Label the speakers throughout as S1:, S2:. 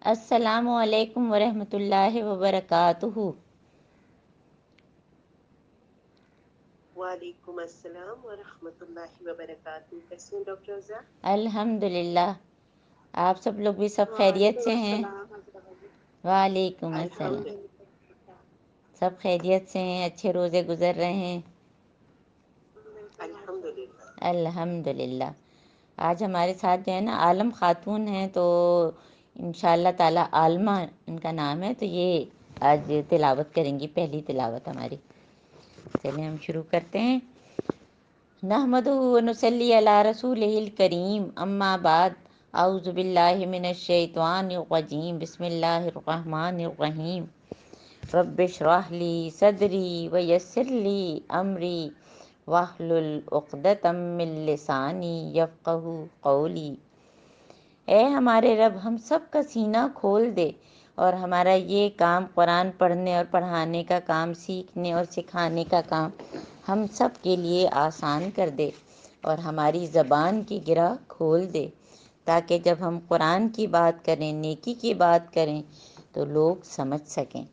S1: السلام علیکم ورحمۃ اللہ وبرکاتہ۔
S2: وعلیکم السلام ورحمۃ اللہ وبرکاتہ۔ کیسے ہیں ڈاکٹر رضا؟
S1: الحمدللہ، آپ سب لوگ بھی سب خیریت
S2: وعلیکم
S1: سے ہیں؟
S2: السلام حضرت۔
S1: وعلیکم السلام،
S2: الحمدللہ،
S1: سب خیریت سے ہیں، اچھے روزے گزر رہے ہیں؟
S2: الحمدللہ۔
S1: الحمدللہ۔ آج ہمارے ساتھ جو ہے نا عالم خاتون ہیں، تو انشاءاللہ تعالی عالمہ ان کا نام ہے، تو یہ آج تلاوت کریں گی، پہلی تلاوت ہماری۔ چلیں ہم شروع کرتے ہیں۔ نحمدہ ونصلی علی رسولہ الکریم، اما بعد، اعوذ باللہ من الشیطان الرجیم، بسم اللہ الرحمن الرحیم۔ رب اشرح لی صدری ویسر لی امری واحلل عقدۃ من لسانی یفقہوا قولی۔ اے ہمارے رب، ہم سب کا سینہ کھول دے اور ہمارا یہ کام، قرآن پڑھنے اور پڑھانے کا کام، سیکھنے اور سکھانے کا کام ہم سب کے لیے آسان کر دے، اور ہماری زبان کی گرہ کھول دے، تاکہ جب ہم قرآن کی بات کریں، نیکی کی بات کریں، تو لوگ سمجھ سکیں۔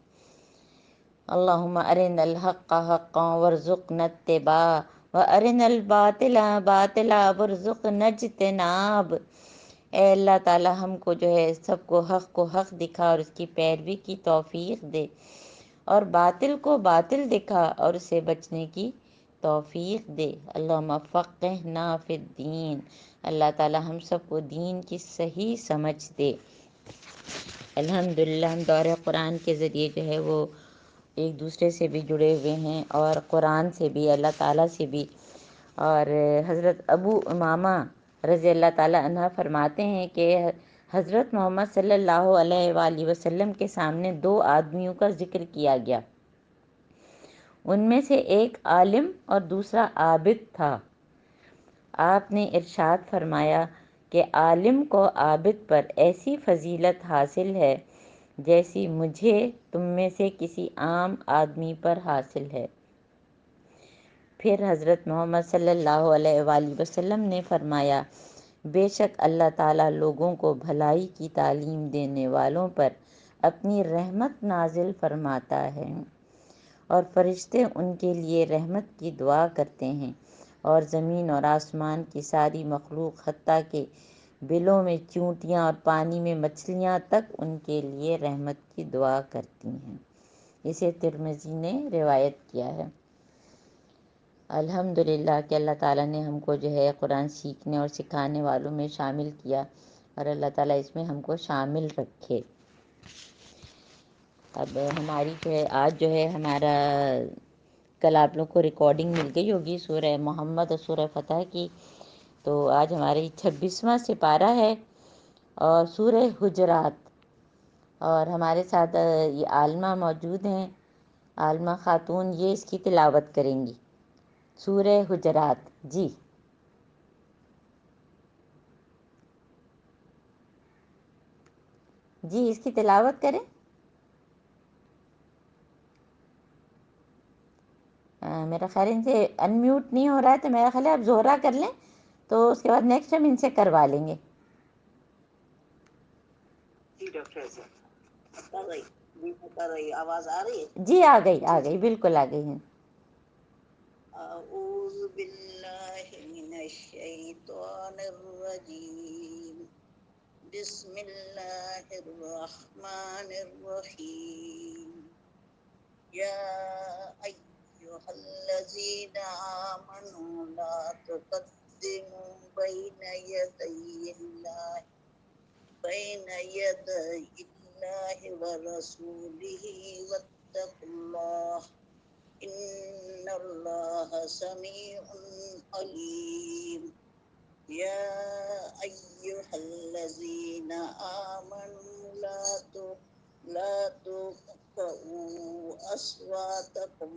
S1: اللہم ارنا الحق حقا وارزقنا اتباعہ وارنا الباطل باطلا وارزقنا اجتناب۔ اے اللہ تعالی، ہم کو جو ہے سب کو حق دکھا اور اس کی پیروی کی توفیق دے، اور باطل کو باطل دکھا اور اسے بچنے کی توفیق دے۔ اللہم فقہنا فی الدین، اللہ تعالی ہم سب کو دین کی صحیح سمجھ دے۔ الحمدللہ، ہم دورہ قرآن کے ذریعے جو ہے وہ ایک دوسرے سے بھی جڑے ہوئے ہیں، اور قرآن سے بھی، اللہ تعالیٰ سے بھی۔ اور حضرت ابو امامہ رضی اللہ تعالیٰ عنہ فرماتے ہیں کہ حضرت محمد صلی اللہ علیہ وآلہ وسلم کے سامنے دو آدمیوں کا ذکر کیا گیا، ان میں سے ایک عالم اور دوسرا عابد تھا۔ آپ نے ارشاد فرمایا کہ عالم کو عابد پر ایسی فضیلت حاصل ہے جیسی مجھے تم میں سے کسی عام آدمی پر حاصل ہے۔ پھر حضرت محمد صلی اللہ علیہ وآلہ وسلم نے فرمایا، بے شک اللہ تعالیٰ لوگوں کو بھلائی کی تعلیم دینے والوں پر اپنی رحمت نازل فرماتا ہے، اور فرشتے ان کے لیے رحمت کی دعا کرتے ہیں، اور زمین اور آسمان کی ساری مخلوق حتیٰ کہ بلوں میں چونٹیاں اور پانی میں مچھلیاں تک ان کے لیے رحمت کی دعا کرتی ہیں۔ اسے ترمذی نے روایت کیا ہے۔ الحمدللہ کہ اللہ تعالیٰ نے ہم کو جو ہے قرآن سیکھنے اور سکھانے والوں میں شامل کیا، اور اللہ تعالیٰ اس میں ہم کو شامل رکھے۔ اب ہماری جو ہے آج جو ہے ہمارا، کل آپ لوگ کو ریکارڈنگ مل گئی ہوگی سورہ محمد اور سورہ فتح کی، تو آج ہماری 26واں سپارہ ہے اور سورہ حجرات، اور ہمارے ساتھ یہ عالمہ موجود ہیں، عالمہ خاتون، یہ اس کی تلاوت کریں گی، سورہ حجرات۔ جی جی اس کی تلاوت کریں۔ میرا خیال ان سے انمیوٹ نہیں ہو رہا ہے، تو میرا خیال ہے آپ زہرہ کر لیں، تو اس کے بعد نیکسٹ ہم ان سے کروا لیں گے۔
S2: جی ڈاکٹر رضا کر رہی، جی میں کر رہی، آواز آ رہی ہے؟
S1: جی آ
S2: جی
S1: گئی
S2: جی۔
S1: بالکل آ گئی ہیں۔
S2: اعوذ باللہ من الشیطان الرجیم، بسم اللہ الرحمن الرحیم۔ یا ایہا الذین آمنوا لا تقدموا بین یدی اللہ ورسولہ واتقوا اللہ، ان اللہ سمیع علیم۔ یا ایہا الذین آمنوا لا ترفعوا اصواتکم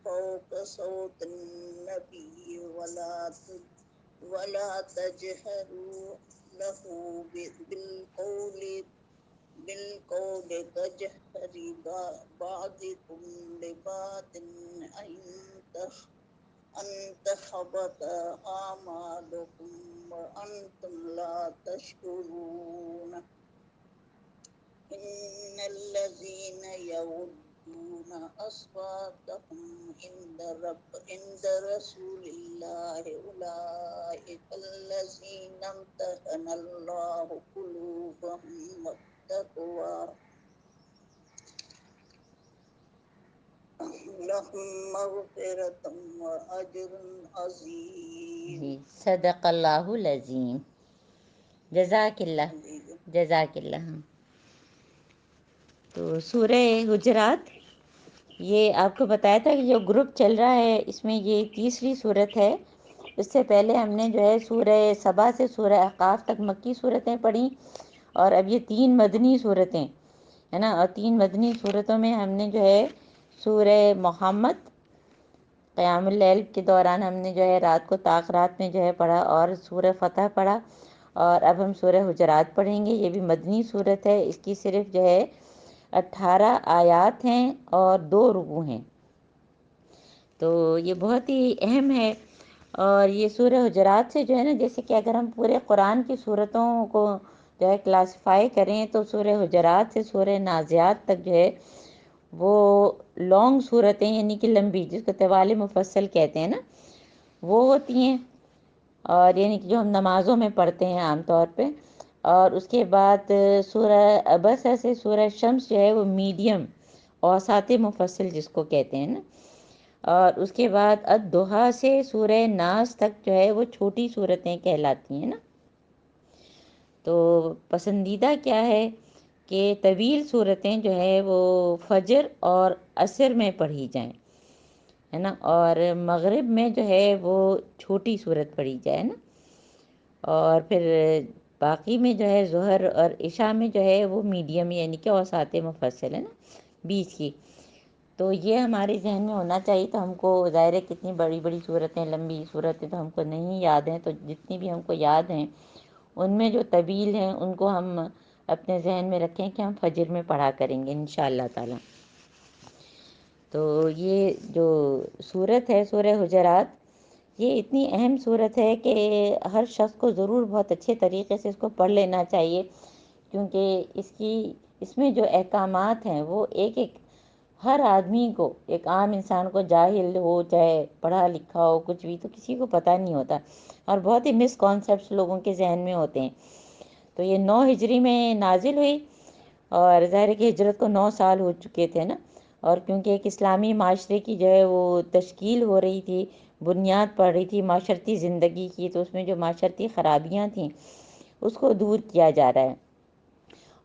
S2: فوق صوت النبی ولا تجہروا له بالقول كجهر بعضكم لبعض أن تحبط أعمالكم وأنتم لا تشعرون۔ إن الذين يغضون أصواتهم عند رسول الله أولئك الذين امتحن الله قلوبهم والتقوى لهم مغفرة وأجر عظيم.
S1: جی صدق اللہ العظیم. جزاک اللہ. جزاک اللہ. تو سورہ حجرات یہ آپ کو بتایا تھا کہ جو گروپ چل رہا ہے اس میں یہ تیسری صورت ہے. اس سے پہلے ہم نے جو ہے سورہ سبا سے سورہ احقاف تک مکی صورتیں پڑھی، اور اب یہ 3 مدنی صورتیں ہے نا. اور 3 مدنی صورتوں میں ہم نے جو ہے سورہ محمد قیام اللیل کے دوران ہم نے جو ہے رات کو رات میں جو ہے پڑھا، اور سورہ فتح پڑھا، اور اب ہم سورہ حجرات پڑھیں گے. یہ بھی مدنی صورت ہے. اس کی صرف جو ہے 18 آیات ہیں اور 2 رکوع ہیں. تو یہ بہت ہی اہم ہے. اور یہ سورہ حجرات سے جو ہے نا، جیسے کہ اگر ہم پورے قرآن کی صورتوں کو جو ہے کلاسیفائی کریں تو سورہ حجرات سے سورہ نازعات تک جو ہے وہ لانگ صورتیں، یعنی کہ لمبی، جس کو طوال مفصل کہتے ہیں نا، وہ ہوتی ہیں. اور یعنی کہ جو ہم نمازوں میں پڑھتے ہیں عام طور پہ. اور اس کے بعد سورہ عبسہ سے سورہ شمس جو ہے وہ میڈیم اوساط مفصل جس کو کہتے ہیں نا. اور اس کے بعد الضحیٰ سے سورہ ناس تک جو ہے وہ چھوٹی صورتیں کہلاتی ہیں نا. تو پسندیدہ کیا ہے کہ طویل صورتیں جو ہے وہ فجر اور عصر میں پڑھی جائیں، ہے نا. اور مغرب میں جو ہے وہ چھوٹی صورت پڑھی جائے نا. اور پھر باقی میں جو ہے ظہر اور عشاء میں جو ہے وہ میڈیم، یعنی کہ اوساط مفصل ہے نا، 20 کی. تو یہ ہمارے ذہن میں ہونا چاہیے. تو ہم کو ظاہر ہے کتنی بڑی بڑی صورتیں، لمبی صورتیں تو ہم کو نہیں یاد ہیں. تو جتنی بھی ہم کو یاد ہیں ان میں جو طویل ہیں ان کو ہم اپنے ذہن میں رکھیں کہ ہم فجر میں پڑھا کریں گے انشاءاللہ تعالی. تو یہ جو صورت ہے سورہ حجرات، یہ اتنی اہم صورت ہے کہ ہر شخص کو ضرور بہت اچھے طریقے سے اس کو پڑھ لینا چاہیے. کیونکہ اس میں جو احکامات ہیں وہ ایک ہر آدمی کو، ایک عام انسان کو، جاہل ہو چاہے پڑھا لکھا ہو، کچھ بھی، تو کسی کو پتہ نہیں ہوتا. اور بہت ہی مس کانسیپٹس لوگوں کے ذہن میں ہوتے ہیں. تو یہ 9 ہجری میں نازل ہوئی، اور ظاہر ہے کہ ہجرت کو 9 سال ہو چکے تھے نا. اور کیونکہ ایک اسلامی معاشرے کی جو ہے وہ تشکیل ہو رہی تھی، بنیاد پڑ رہی تھی معاشرتی زندگی کی، تو اس میں جو معاشرتی خرابیاں تھیں اس کو دور کیا جا رہا ہے.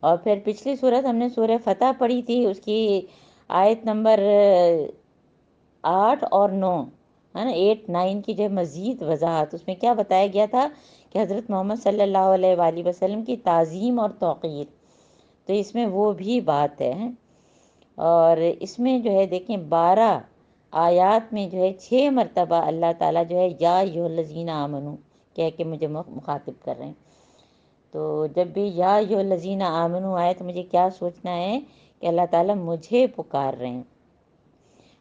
S1: اور پھر پچھلی صورت ہم نے سورہ فتح پڑھی تھی، اس کی آیت نمبر 8 اور 9 ہے نا، 8 9 کی جو مزید وضاحت. اس میں کیا بتایا گیا تھا کہ حضرت محمد صلی اللہ علیہ وآلہ وسلم کی تعظیم اور توقیر. تو اس میں وہ بھی بات ہے. اور اس میں جو ہے دیکھیں 12 آیات میں جو ہے 6 مرتبہ اللہ تعالیٰ جو ہے یا ایھا الذین آمنو کہہ کے مجھے مخاطب کر رہے ہیں. تو جب بھی یا ایھا الذین آمنو آئے تو مجھے کیا سوچنا ہے کہ اللہ تعالیٰ مجھے پکار رہے ہیں.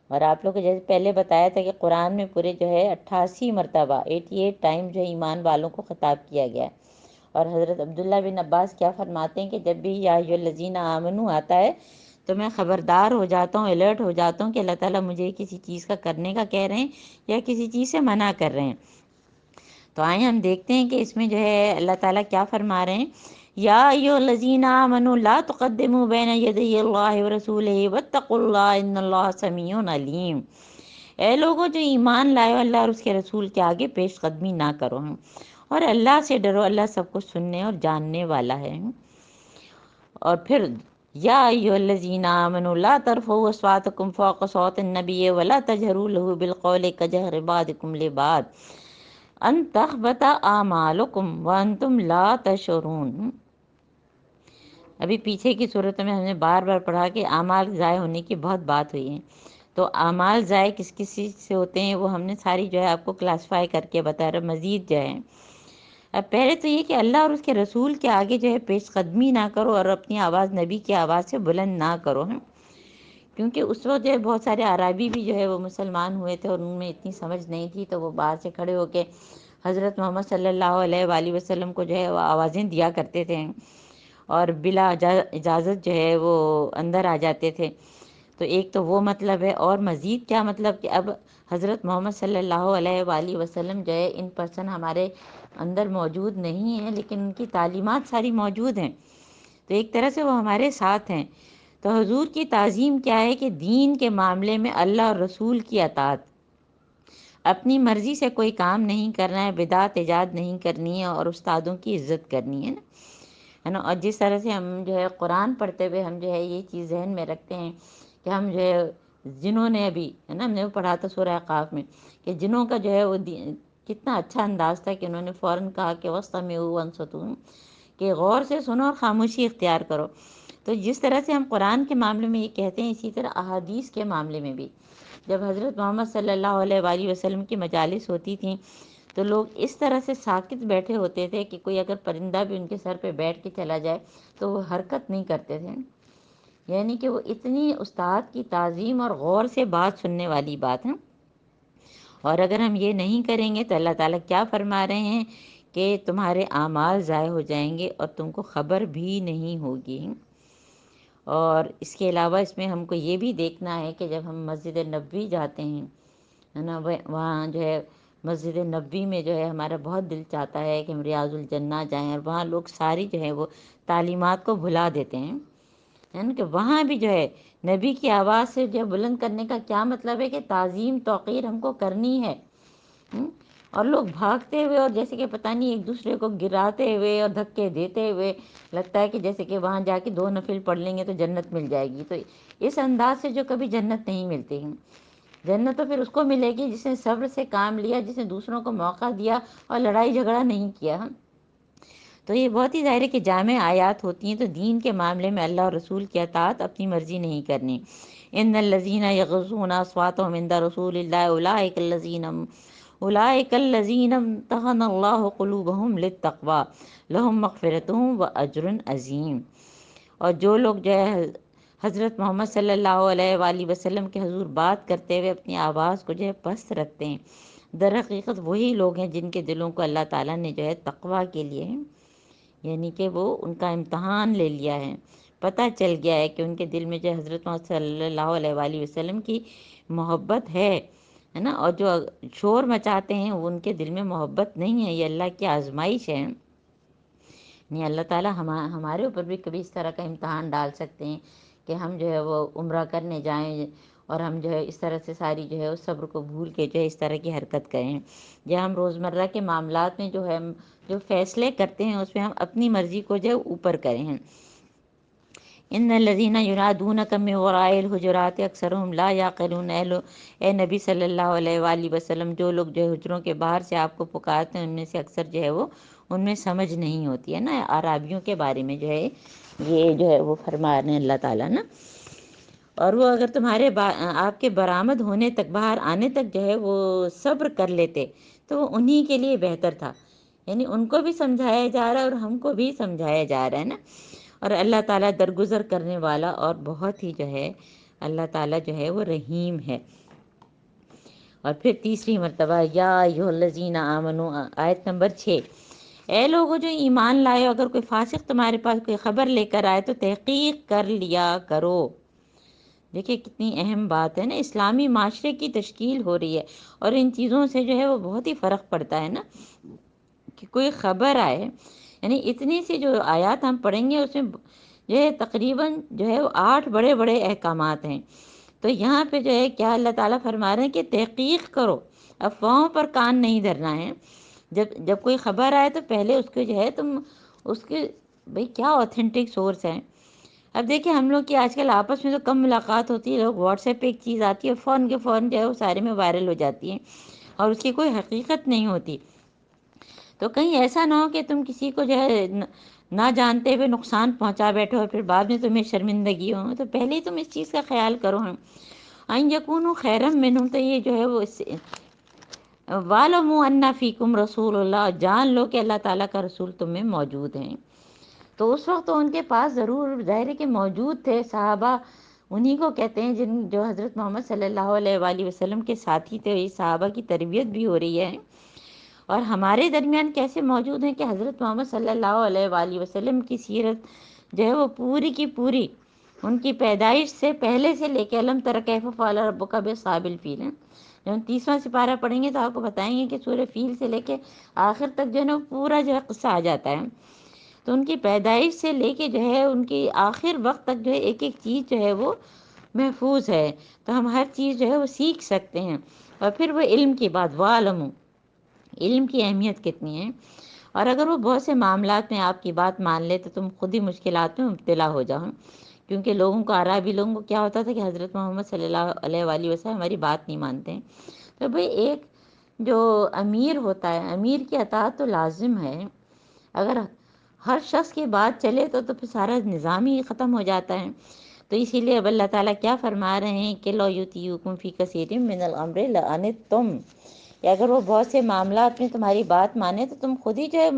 S1: اور آپ لوگ کو جیسے پہلے بتایا تھا کہ قرآن میں پورے جو ہے 88 مرتبہ 88 ٹائم جو ہے ایمان والوں کو خطاب کیا گیا ہے. اور حضرت عبداللہ بن عباس کیا فرماتے ہیں کہ جب بھی یا ایھا الذین آمنو آتا ہے تو میں خبردار ہو جاتا ہوں، الرٹ ہو جاتا ہوں کہ اللہ تعالیٰ مجھے کسی چیز کا کرنے کا کہہ رہے ہیں یا کسی چیز سے منع کر رہے ہیں. تو آئیں ہم دیکھتے ہیں کہ اس میں جو ہے اللہ تعالیٰ کیا فرما رہے ہیں. یا ایھا الذین آمنوا لا تقدموا بین یدی اللہ ورسولہ واتقوا اللہ ان اللہ سمیع علیم. اے لوگوں جو ایمان لائے ہو، اللہ اور اس کے رسول کے آگے پیش قدمی نہ کرو، اور اللہ سے ڈرو، اللہ سب کچھ سننے اور جاننے والا ہے. اور پھر یا ایھا الذین آمنوا لا ترفعوا اصواتکم فوق صوت النبی ولا تجہروا له بالقول کجہر بعضکم لبعض ان تحبط اعمالکم وانتم لا تشعرون. ابھی پیچھے کی صورتوں میں ہم نے بار بار پڑھا کہ اعمال ضائع ہونے کی بہت بات ہوئی ہے. تو اعمال ضائع کس کس چیز سے ہوتے ہیں وہ ہم نے ساری جو ہے آپ کو کلاسیفائی کر کے بتا رہا. مزید جو ہے اب پہلے تو یہ کہ اللہ اور اس کے رسول کے آگے جو ہے پیش قدمی نہ کرو، اور اپنی آواز نبی کی آواز سے بلند نہ کرو. کیونکہ اس وقت جو ہے بہت سارے اعرابی بھی جو ہے وہ مسلمان ہوئے تھے، اور ان میں اتنی سمجھ نہیں تھی، تو وہ باہر سے کھڑے ہو کے حضرت محمد صلی اللہ علیہ وآلہ وسلم کو جو ہے وہ آوازیں دیا کرتے تھے. اور بلا اجازت جو ہے وہ اندر آ جاتے تھے۔ تو ایک تو وہ مطلب ہے، اور مزید کیا مطلب کہ اب حضرت محمد صلی اللہ علیہ وآلہ وسلم جو ہے ان پرسن ہمارے اندر موجود نہیں ہیں، لیکن ان کی تعلیمات ساری موجود ہیں، تو ایک طرح سے وہ ہمارے ساتھ ہیں۔ تو حضور کی تعظیم کیا ہے کہ دین کے معاملے میں اللہ اور رسول کی اطاعت، اپنی مرضی سے کوئی کام نہیں کرنا ہے، بدعت ایجاد نہیں کرنی ہے، اور استادوں کی عزت کرنی ہے نا۔ اور جس طرح سے ہم جو ہے قرآن پڑھتے ہوئے ہم جو ہے یہ چیز ذہن میں رکھتے ہیں کہ ہم جو ہے جنہوں نے ابھی ہے نا، ہم نے وہ پڑھا تھا سورہ قاف میں کہ جنہوں کا جو ہے وہ کتنا اچھا انداز تھا کہ انہوں نے فوراً کہا کہ وَاسْتَمِعُوا وَانصِتُوا، کہ غور سے سنو اور خاموشی اختیار کرو۔ تو جس طرح سے ہم قرآن کے معاملے میں یہ کہتے ہیں، اسی طرح احادیث کے معاملے میں بھی جب حضرت محمد صلی اللہ علیہ وآلہ وسلم کی مجالس ہوتی تھیں تو لوگ اس طرح سے ساکت بیٹھے ہوتے تھے کہ کوئی اگر پرندہ بھی ان کے سر پہ بیٹھ کے چلا جائے تو وہ حرکت نہیں کرتے تھے، یعنی کہ وہ اتنی استاد کی تعظیم اور غور سے بات سننے والی بات ہے۔ اور اگر ہم یہ نہیں کریں گے تو اللہ تعالیٰ کیا فرما رہے ہیں کہ تمہارے اعمال ضائع ہو جائیں گے اور تم کو خبر بھی نہیں ہوگی۔ اور اس کے علاوہ اس میں ہم کو یہ بھی دیکھنا ہے کہ جب ہم مسجد نبوی جاتے ہیں ہے نا، وہاں جو ہے مسجد نبوی میں جو ہے ہمارا بہت دل چاہتا ہے کہ ہم ریاض الجنہ جائیں، اور وہاں لوگ ساری جو ہے وہ تعلیمات کو بھلا دیتے ہیں، ہے نا، کہ وہاں بھی جو ہے نبی کی آواز سے جو ہے بلند کرنے کا کیا مطلب ہے کہ تعظیم توقیر ہم کو کرنی ہے۔ اور لوگ بھاگتے ہوئے اور جیسے کہ پتہ نہیں ایک دوسرے کو گراتے ہوئے اور دھکے دیتے ہوئے، لگتا ہے کہ جیسے کہ وہاں جا کے 2 نفل پڑھ لیں گے تو جنت مل جائے گی۔ تو اس انداز سے جو کبھی جنت نہیں ملتی ہے، جنت تو پھر اس کو ملے گی جس نے صبر سے کام لیا، جس نے دوسروں کو موقع دیا اور لڑائی جھگڑا نہیں کیا۔ تو یہ بہت ہی ظاہر ہے کہ جامع آیات ہوتی ہیں۔ تو دین کے معاملے میں اللہ اور رسول کی اطاعت، اپنی مرضی نہیں کرنی۔ ان الذین یغضون اصواتهم عند رسول اللہ اولئک الذین امتحن اللہ قلوبهم للتقوی لہم مغفرۃ واجر عظیم۔ اور جو لوگ جو ہے حضرت محمد صلی اللہ علیہ وآلہ وسلم کے حضور بات کرتے ہوئے اپنی آواز کو جو ہے پست رکھتے ہیں، در حقیقت وہی لوگ ہیں جن کے دلوں کو اللہ تعالیٰ نے جو ہے تقویٰ کے لیے، یعنی کہ وہ ان کا امتحان لے لیا ہے، پتہ چل گیا ہے کہ ان کے دل میں جو حضرت محمد صلی اللہ علیہ وآلہ وسلم کی محبت ہے نا، اور جو شور مچاتے ہیں وہ ان کے دل میں محبت نہیں ہے۔ یہ اللہ کی آزمائش ہے۔ نہیں، اللہ تعالیٰ ہمارے اوپر بھی کبھی اس طرح کا امتحان ڈال سکتے ہیں کہ ہم جو ہے وہ عمرہ کرنے جائیں اور ہم جو ہے اس طرح سے ساری جو ہے اس صبر کو بھول کے جو ہے اس طرح کی حرکت کریں، یا ہم روزمرہ کے معاملات میں جو ہے ہم جو فیصلے کرتے ہیں اس میں ہم اپنی مرضی کو جو ہے اوپر کریں ہیں۔ ان الذین ینادونک من وراء الحجرات اکثرهم لا یعقلون، اے نبی صلی اللہ علیہ وآلہ وسلم، جو لوگ جو ہے حجروں کے باہر سے آپ کو پکارتے ہیں ان میں سے اکثر جو ہے وہ ان میں سمجھ نہیں ہوتی ہے نا۔ اعرابیوں کے بارے میں جو ہے یہ جو ہے وہ فرما رہے ہیں اللہ تعالیٰ نا۔ اور وہ اگر تمہارے آپ کے برآمد ہونے تک، باہر آنے تک جو ہے وہ صبر کر لیتے تو وہ انہی کے لیے بہتر تھا، یعنی ان کو بھی سمجھایا جا رہا ہے اور ہم کو بھی سمجھایا جا رہا ہے نا۔ اور اللہ تعالیٰ درگزر کرنے والا اور بہت ہی جو ہے اللہ تعالیٰ جو ہے وہ رحیم ہے۔ اور پھر تیسری مرتبہ یا ایھا الذین آمنوا، آیت نمبر 6، اے لوگو جو ایمان لائے، اگر کوئی فاسق تمہارے پاس کوئی خبر لے کر آئے تو تحقیق کر لیا کرو۔ دیکھیں کتنی اہم بات ہے نا، اسلامی معاشرے کی تشکیل ہو رہی ہے اور ان چیزوں سے جو ہے وہ بہت ہی فرق پڑتا ہے نا، کہ کوئی خبر آئے، یعنی اتنی سی جو آیات ہم پڑھیں گے اس میں جو ہے تقریباً جو ہے وہ 8 بڑے بڑے احکامات ہیں۔ تو یہاں پہ جو ہے کیا اللہ تعالیٰ فرما رہے ہیں کہ تحقیق کرو، افواہوں پر کان نہیں دھرنا ہے۔ جب کوئی خبر آئے تو پہلے اس کو جو ہے تم اس کے بھئی کیا اوتھینٹک سورس ہے۔ اب دیکھیں ہم لوگ کی آج کل آپس میں تو کم ملاقات ہوتی ہے، لوگ واٹس ایپ پہ ایک چیز آتی ہے فون کے فون جو ہے وہ سارے میں وائرل ہو جاتی ہے اور اس کی کوئی حقیقت نہیں ہوتی۔ تو کہیں ایسا نہ ہو کہ تم کسی کو جو ہے نہ جانتے ہوئے نقصان پہنچا بیٹھو اور پھر بعد میں تمہیں شرمندگی ہو، تو پہلے ہی تم اس چیز کا خیال کرو۔ ان یکونوا خیرا منہم، تو یہ جو ہے وہ وَاعْلَمُوا أَنَّ فِیکُم رسول اللہ، جان لو کہ اللہ تعالیٰ کا رسول تم میں موجود ہیں۔ تو اس وقت تو ان کے پاس ضرور ظاہر ہے کہ موجود تھے صحابہ، انہی کو کہتے ہیں جو حضرت محمد صلی اللہ علیہ وآلہ وسلم کے ساتھی تھے۔ یہ صحابہ کی تربیت بھی ہو رہی ہے۔ اور ہمارے درمیان کیسے موجود ہیں کہ حضرت محمد صلی اللہ علیہ وآلہ وسلم کی سیرت جو ہے وہ پوری کی پوری ان کی پیدائش سے پہلے سے لے کے علم تر کیف فعل ربک باصحاب الفیل ہیں. جب ہم 30واں سپارہ پڑھیں گے تو آپ کو بتائیں گے کہ سورہ فیل سے لے کے آخر تک جو ہے نا پورا جو ہے قصہ آ جاتا ہے. تو ان کی پیدائش سے لے کے جو ہے ان کی آخر وقت تک جو ہے ایک ایک چیز جو ہے وہ محفوظ ہے. تو ہم ہر چیز جو ہے وہ سیکھ سکتے ہیں. اور پھر وہ علم کی بات، وَاعْلَمُوا، علم کی اہمیت کتنی ہے. اور اگر وہ بہت سے معاملات میں آپ کی بات مان لے تو تم خود ہی مشکلات میں مبتلا ہو جاؤ. کیونکہ لوگوں کو، عربی لوگوں کو کیا ہوتا تھا کہ حضرت محمد صلی اللہ علیہ وآلہ وسلم ہماری بات نہیں مانتے ہیں. تو بھئی ایک جو امیر ہوتا ہے، امیر کی اطاعت تو لازم ہے. اگر ہر شخص کی بات چلے تو پھر سارا نظام ہی ختم ہو جاتا ہے. تو اسی لیے اب اللہ تعالیٰ کیا فرما رہے ہیں کہ لَوْ يُطِيعُكُمْ فِي كَثِيرٍ مِّنَ الْأَمْرِ لَعَنِتُّمْ، کہ اگر وہ بہت سے معاملات میں تمہاری بات مانے تو تم خود ہی جو ہے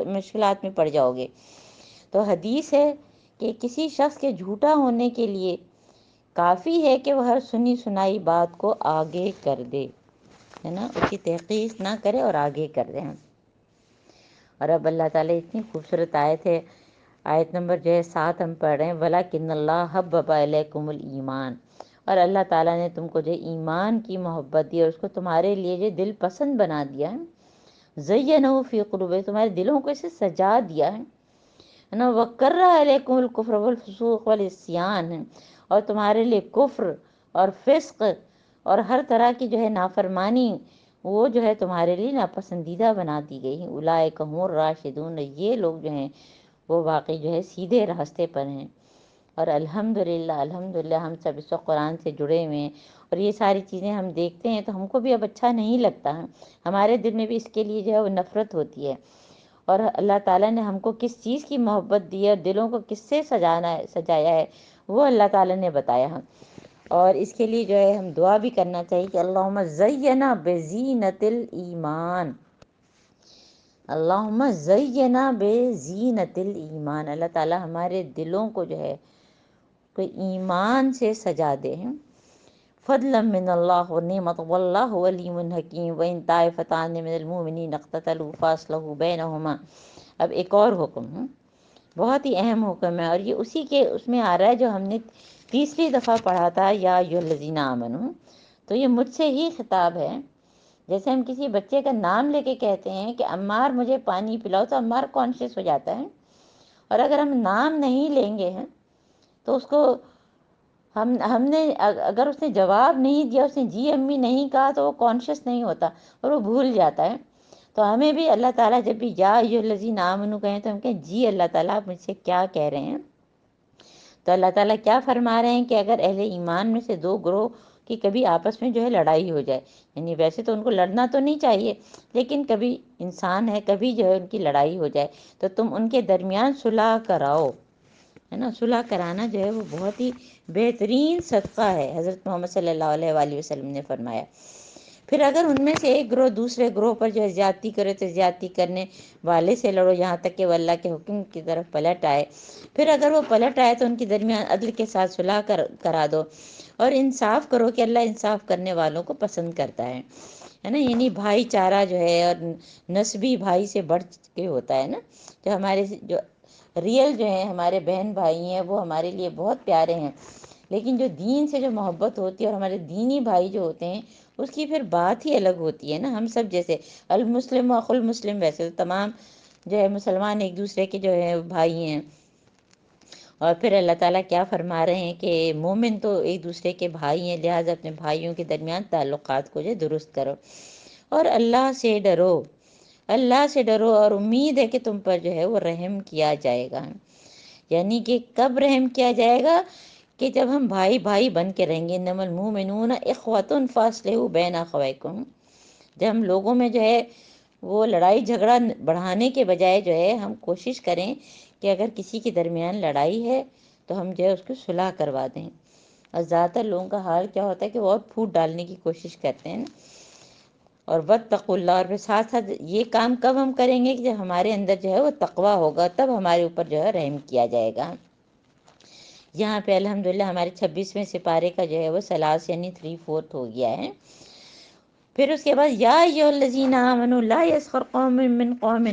S1: مشکلات میں پڑ جاؤ گے. تو حدیث ہے کہ کسی شخص کے جھوٹا ہونے کے لیے کافی ہے کہ وہ ہر سنی سنائی بات کو آگے کر دے، ہے نا، اس کی تحقیق نہ کرے اور آگے کر دیں. اور اب اللہ تعالیٰ اتنی خوبصورت آیت ہے، آیت نمبر جو ہے 7 ہم پڑھ رہے ہیں، وَلَكِنَّ اللَّهَ حَبَّبَ إِلَيْكُمُ الْإِيمَانَ، اور اللہ تعالیٰ نے تم کو جو ایمان کی محبت دی اور اس کو تمہارے لیے جو دل پسند بنا دیا ہے. زَيَّنَهُ فِي قُلُوبِكُمْ، تمہارے دلوں کو اسے سجا دیا ہے نا. وَكَرَّهَ إِلَيْكُمُ الْكُفْرَ وَالْفُسُوقَ وَالْعِصْيَانَ، اور تمہارے لیے کفر اور فسق اور ہر طرح کی جو ہے نافرمانی وہ جو ہے تمہارے لیے ناپسندیدہ بنا دی گئی ہیں. اولئک هم الراشدون، یہ لوگ جو ہیں وہ واقعی جو ہے سیدھے راستے پر ہیں. اور الحمدللہ ہم سب اس وقت قرآن سے جڑے ہوئے ہیں اور یہ ساری چیزیں ہم دیکھتے ہیں تو ہم کو بھی اب اچھا نہیں لگتا ہے. ہمارے دل میں بھی اس کے لیے جو ہے وہ نفرت ہوتی ہے. اور اللہ تعالیٰ نے ہم کو کس چیز کی محبت دی ہے اور دلوں کو کس سے سجایا ہے وہ اللہ تعالیٰ نے بتایا ہے. اور اس کے لیے جو ہے ہم دعا بھی کرنا چاہیے کہ اللہم زینا بزینت الایمان، اللہم زینا بزینت الایمان، اللہ تعالیٰ ہمارے دلوں کو جو ہے کوئی ایمان سے سجا دے ہیں. فضلا من اللہ ونعمت واللہ علیم حکیم، وان طائفتان من المؤمنین اقتتلوا فاصلحوا بینہما. اب ایک اور حکم ہے، بہت ہی اہم حکم ہے، اور یہ اسی کے اس میں آ رہا ہے جو ہم نے تیسری دفعہ پڑھا تھا، یا ایھا الذین آمنوا. تو یہ مجھ سے ہی خطاب ہے. جیسے ہم کسی بچے کا نام لے کے کہتے ہیں کہ عمار مجھے پانی پلاؤ، تو عمار کانشیس ہو جاتا ہے. اور اگر ہم نام نہیں لیں گے ہیں تو اس کو ہم نے اگر اس نے جواب نہیں دیا، اس نے جی امی نہیں کہا تو وہ کانشیس نہیں ہوتا اور وہ بھول جاتا ہے. تو ہمیں بھی اللہ تعالیٰ جب بھی یا ایھا الذین آمنوا کہیں تو ہم کہیں جی اللہ تعالیٰ آپ مجھ سے کیا کہہ رہے ہیں. تو اللہ تعالیٰ کیا فرما رہے ہیں کہ اگر اہل ایمان میں سے دو گروہ کی کبھی آپس میں جو ہے لڑائی ہو جائے، یعنی ویسے تو ان کو لڑنا تو نہیں چاہیے لیکن کبھی انسان ہے، کبھی جو ہے ان کی لڑائی ہو جائے تو تم ان کے درمیان صلح کراؤ، ہے نا. صلح کرانا جو ہے وہ بہت ہی بہترین صدقہ ہے، حضرت محمد صلی اللہ علیہ وآلہ وسلم نے فرمایا. پھر اگر ان میں سے ایک گروہ دوسرے گروہ پر جو ہے زیادتی کرے تو زیادتی کرنے والے سے لڑو یہاں تک کہ وہ اللہ کے حکم کی طرف پلٹ آئے. پھر اگر وہ پلٹ آئے تو ان کے درمیان عدل کے ساتھ صلح کرا دو اور انصاف کرو کہ اللہ انصاف کرنے والوں کو پسند کرتا ہے نا. یعنی بھائی چارہ جو ہے اور نسبی بھائی سے بڑھ کے ہوتا ہے نا. جو ہمارے جو ریئل جو ہیں ہمارے بہن بھائی ہیں وہ ہمارے لیے بہت پیارے ہیں، لیکن جو دین سے جو محبت ہوتی ہے اور ہمارے دینی بھائی جو ہوتے ہیں اس کی پھر بات ہی الگ ہوتی ہے نا. ہم سب جیسے المسلم اخو المسلم، ویسے تو تمام جو ہے مسلمان ایک دوسرے کے جو ہے بھائی ہیں. اور پھر اللہ تعالیٰ کیا فرما رہے ہیں کہ مومن تو ایک دوسرے کے بھائی ہیں، لہٰذا اپنے بھائیوں کے درمیان تعلقات کو جو درست کرو اور اللہ سے ڈرو. اللہ سے ڈرو اور امید ہے کہ تم پر جو ہے وہ رحم کیا جائے گا. یعنی کہ کب رحم کیا جائے گا؟ کہ جب ہم بھائی بھائی بن کے رہیں گے. انما المؤمنون اخوة فاصلحوا بین اخویکم. جب ہم لوگوں میں جو ہے وہ لڑائی جھگڑا بڑھانے کے بجائے جو ہے ہم کوشش کریں کہ اگر کسی کے درمیان لڑائی ہے تو ہم جو ہے اس کو صلح کروا دیں. اور زیادہ تر لوگوں کا حال کیا ہوتا ہے کہ وہ اور پھوٹ ڈالنے کی کوشش کرتے ہیں نا. اور واتقوا اللہ، اور پھر ساتھ ساتھ یہ کام کب ہم کریں گے کہ جب ہمارے اندر جو ہے وہ تقویٰ ہوگا، تب ہمارے اوپر جو ہے رحم کیا جائے گا. یہاں پہ الحمدللہ ہمارے 26ویں سپارے کا جو ہے وہ سلاس یعنی 3/4 ہو گیا ہے. پھر اس کے بعد یا ایھا الذین آمنوا لا یسخر قوم من قوم،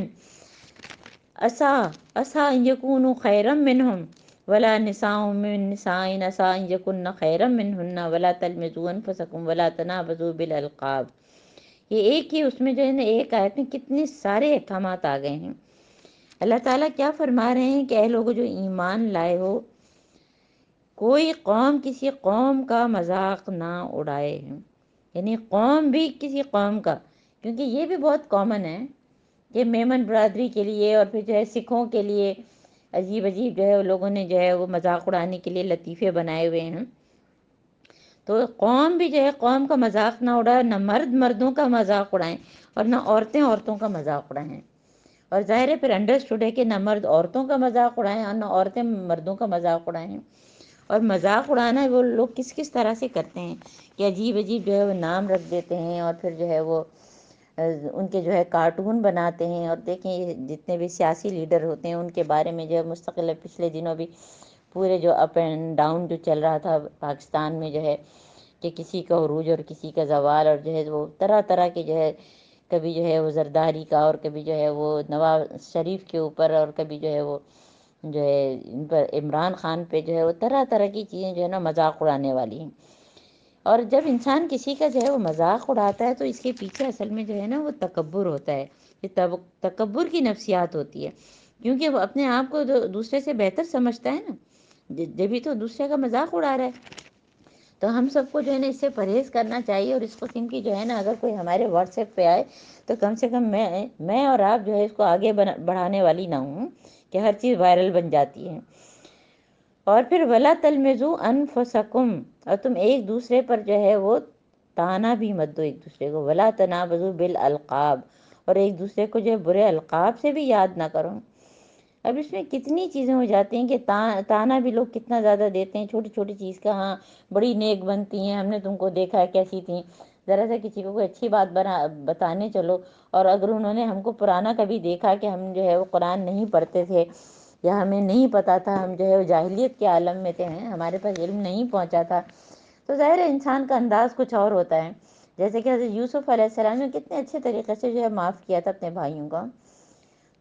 S1: اسا اسا ان یکونوا خیرا منہم ولا نساء من نساء اسا ان یکن خیرا منہن ولا تلمزوا انفسکم ولا تنابزوا بالالقاب. یہ ایک ہی اس میں جو ہے نا ایک آیت میں کتنے سارے احکامات آ گئے ہیں. اللہ تعالیٰ کیا فرما رہے ہیں کہ اے لوگوں جو ایمان لائے ہو، کوئی قوم کسی قوم کا مذاق نہ اڑائے. یعنی قوم بھی کسی قوم کا، کیونکہ یہ بھی بہت کامن ہے کہ میمن برادری کے لیے اور پھر جو ہے سکھوں کے لیے عجیب عجیب جو ہے لوگوں نے جو ہے وہ مذاق اڑانے کے لیے لطیفے بنائے ہوئے ہیں. تو قوم بھی جو ہے قوم کا مذاق نہ اڑائے، نہ مرد مردوں کا مذاق اڑائیں اور نہ عورتیں عورتوں کا مذاق اڑائیں. اور ظاہر ہے پھر انڈرسٹوڈ ہے کہ نہ مرد عورتوں کا مذاق اڑائیں اور نہ عورتیں مردوں کا مذاق اڑائیں. اور مذاق اڑانا وہ لوگ کس کس طرح سے کرتے ہیں کہ عجیب عجیب جو ہے وہ نام رکھ دیتے ہیں اور پھر جو ہے وہ ان کے جو ہے کارٹون بناتے ہیں. اور دیکھیں یہ جتنے بھی سیاسی لیڈر ہوتے ہیں ان کے بارے میں جو ہے مستقل پچھلے دنوں بھی پورے جو اپ اینڈ ڈاؤن جو چل رہا تھا پاکستان میں جو ہے کہ کسی کا عروج اور کسی کا زوال، اور جو ہے وہ طرح طرح کے جو ہے کبھی جو ہے وہ زرداری کا اور کبھی جو ہے وہ نواز شریف کے اوپر اور کبھی جو ہے وہ جو ہے ان پر عمران خان پہ جو ہے وہ طرح طرح کی چیزیں جو ہے نا مذاق اڑانے والی ہیں. اور جب انسان کسی کا جو ہے وہ مذاق اڑاتا ہے تو اس کے پیچھے اصل میں جو ہے نا وہ تکبر ہوتا ہے. یہ تکبر کی نفسیات ہوتی ہے، کیونکہ وہ اپنے آپ کو دوسرے سے بہتر سمجھتا ہے نا، جبھی تو دوسرے کا مذاق اڑا رہا ہے. تو ہم سب کو جو ہے نا اس سے پرہیز کرنا چاہیے. اور اس قسم کی جو ہے نا اگر کوئی ہمارے واٹس ایپ پہ آئے تو کم سے کم میں اور آپ جو ہے اس کو آگے بڑھانے والی نہ ہوں کہ ہر چیز وائرل بن جاتی ہے. اور پھر ولا تلمزوا انفسکم، اور تم ایک دوسرے پر جو ہے وہ تانا بھی مت دو ایک دوسرے کو. ولا تنابزوا بالالقاب، اور ایک دوسرے کو جو ہے برے القاب سے بھی یاد نہ کرو. اب اس میں کتنی چیزیں ہو جاتی ہیں کہ تانا بھی لوگ کتنا زیادہ دیتے ہیں چھوٹی چھوٹی چیز کا. ہاں بڑی نیک بنتی ہیں، ہم نے تم کو دیکھا ہے کیسی تھیں. ذرا سا کسی کو کوئی اچھی بات بتانے چلو، اور اگر انہوں نے ہم کو پرانا کبھی دیکھا کہ ہم جو ہے وہ قرآن نہیں پڑھتے تھے یا ہمیں نہیں پتہ تھا، ہم جو ہے وہ جاہلیت کے عالم میں تھے، ہمارے پاس علم نہیں پہنچا تھا، تو ظاہر ہے انسان کا انداز کچھ اور ہوتا ہے. جیسے کہ حضرت یوسف علیہ السلام نے کتنے اچھے طریقے سے جو ہے معاف کیا تھا اپنے بھائیوں کا.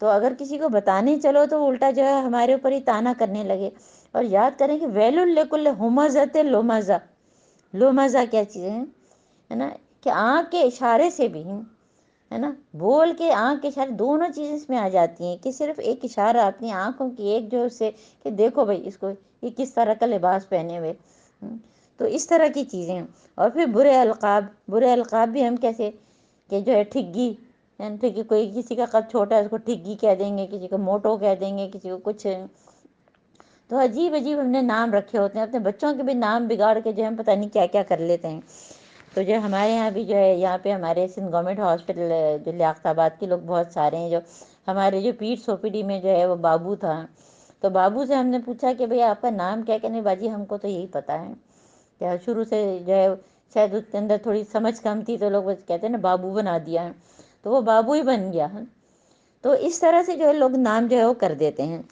S1: تو اگر کسی کو بتانے چلو تو الٹا جو ہے ہمارے اوپر ہی طعنہ کرنے لگے. اور یاد کریں کہ ویل لکل ہمزۃ لمزہ، لمزہ کیا چیز ہے نا، کہ آنکھ کے اشارے سے بھی ہے نا، بول کے آنکھ کے اشارے دونوں چیزیں اس میں آ جاتی ہیں کہ صرف ایک اشارہ اپنی آنکھوں کی ایک جو سے کہ دیکھو بھائی اس کو یہ کس طرح کا لباس پہنے ہوئے. تو اس طرح کی چیزیں. اور پھر برے القاب، برے القاب بھی ہم کیسے کہ جو ہے ٹھگی، ٹھگی کوئی کسی کا قد چھوٹا ہے اس کو ٹھگی کہہ دیں گے، کسی کو موٹو کہہ دیں گے، کسی کو کچھ. تو عجیب عجیب ہم نے نام رکھے ہوتے ہیں، اپنے بچوں کے بھی نام بگاڑ کے جو ہم پتہ نہیں کیا کیا کر لیتے ہیں. تو جو ہمارے یہاں بھی جو ہے یہاں پہ ہمارے سندھ گورنمنٹ ہاسپٹل جو لیاقت آباد کے لوگ بہت سارے ہیں، جو ہمارے جو پیٹس او پی ڈی میں جو ہے وہ بابو تھا، تو بابو سے ہم نے پوچھا کہ بھئی آپ کا نام کیا؟ کہ نہیں باجی ہم کو تو یہی پتہ ہے. کیا شروع سے جو ہے شاید اس کے اندر تھوڑی سمجھ کم تھی تو لوگ کہتے ہیں نا بابو بنا دیا ہے، تو وہ بابو ہی بن گیا ہے. تو اس طرح سے جو ہے لوگ نام جو ہے وہ کر دیتے ہیں.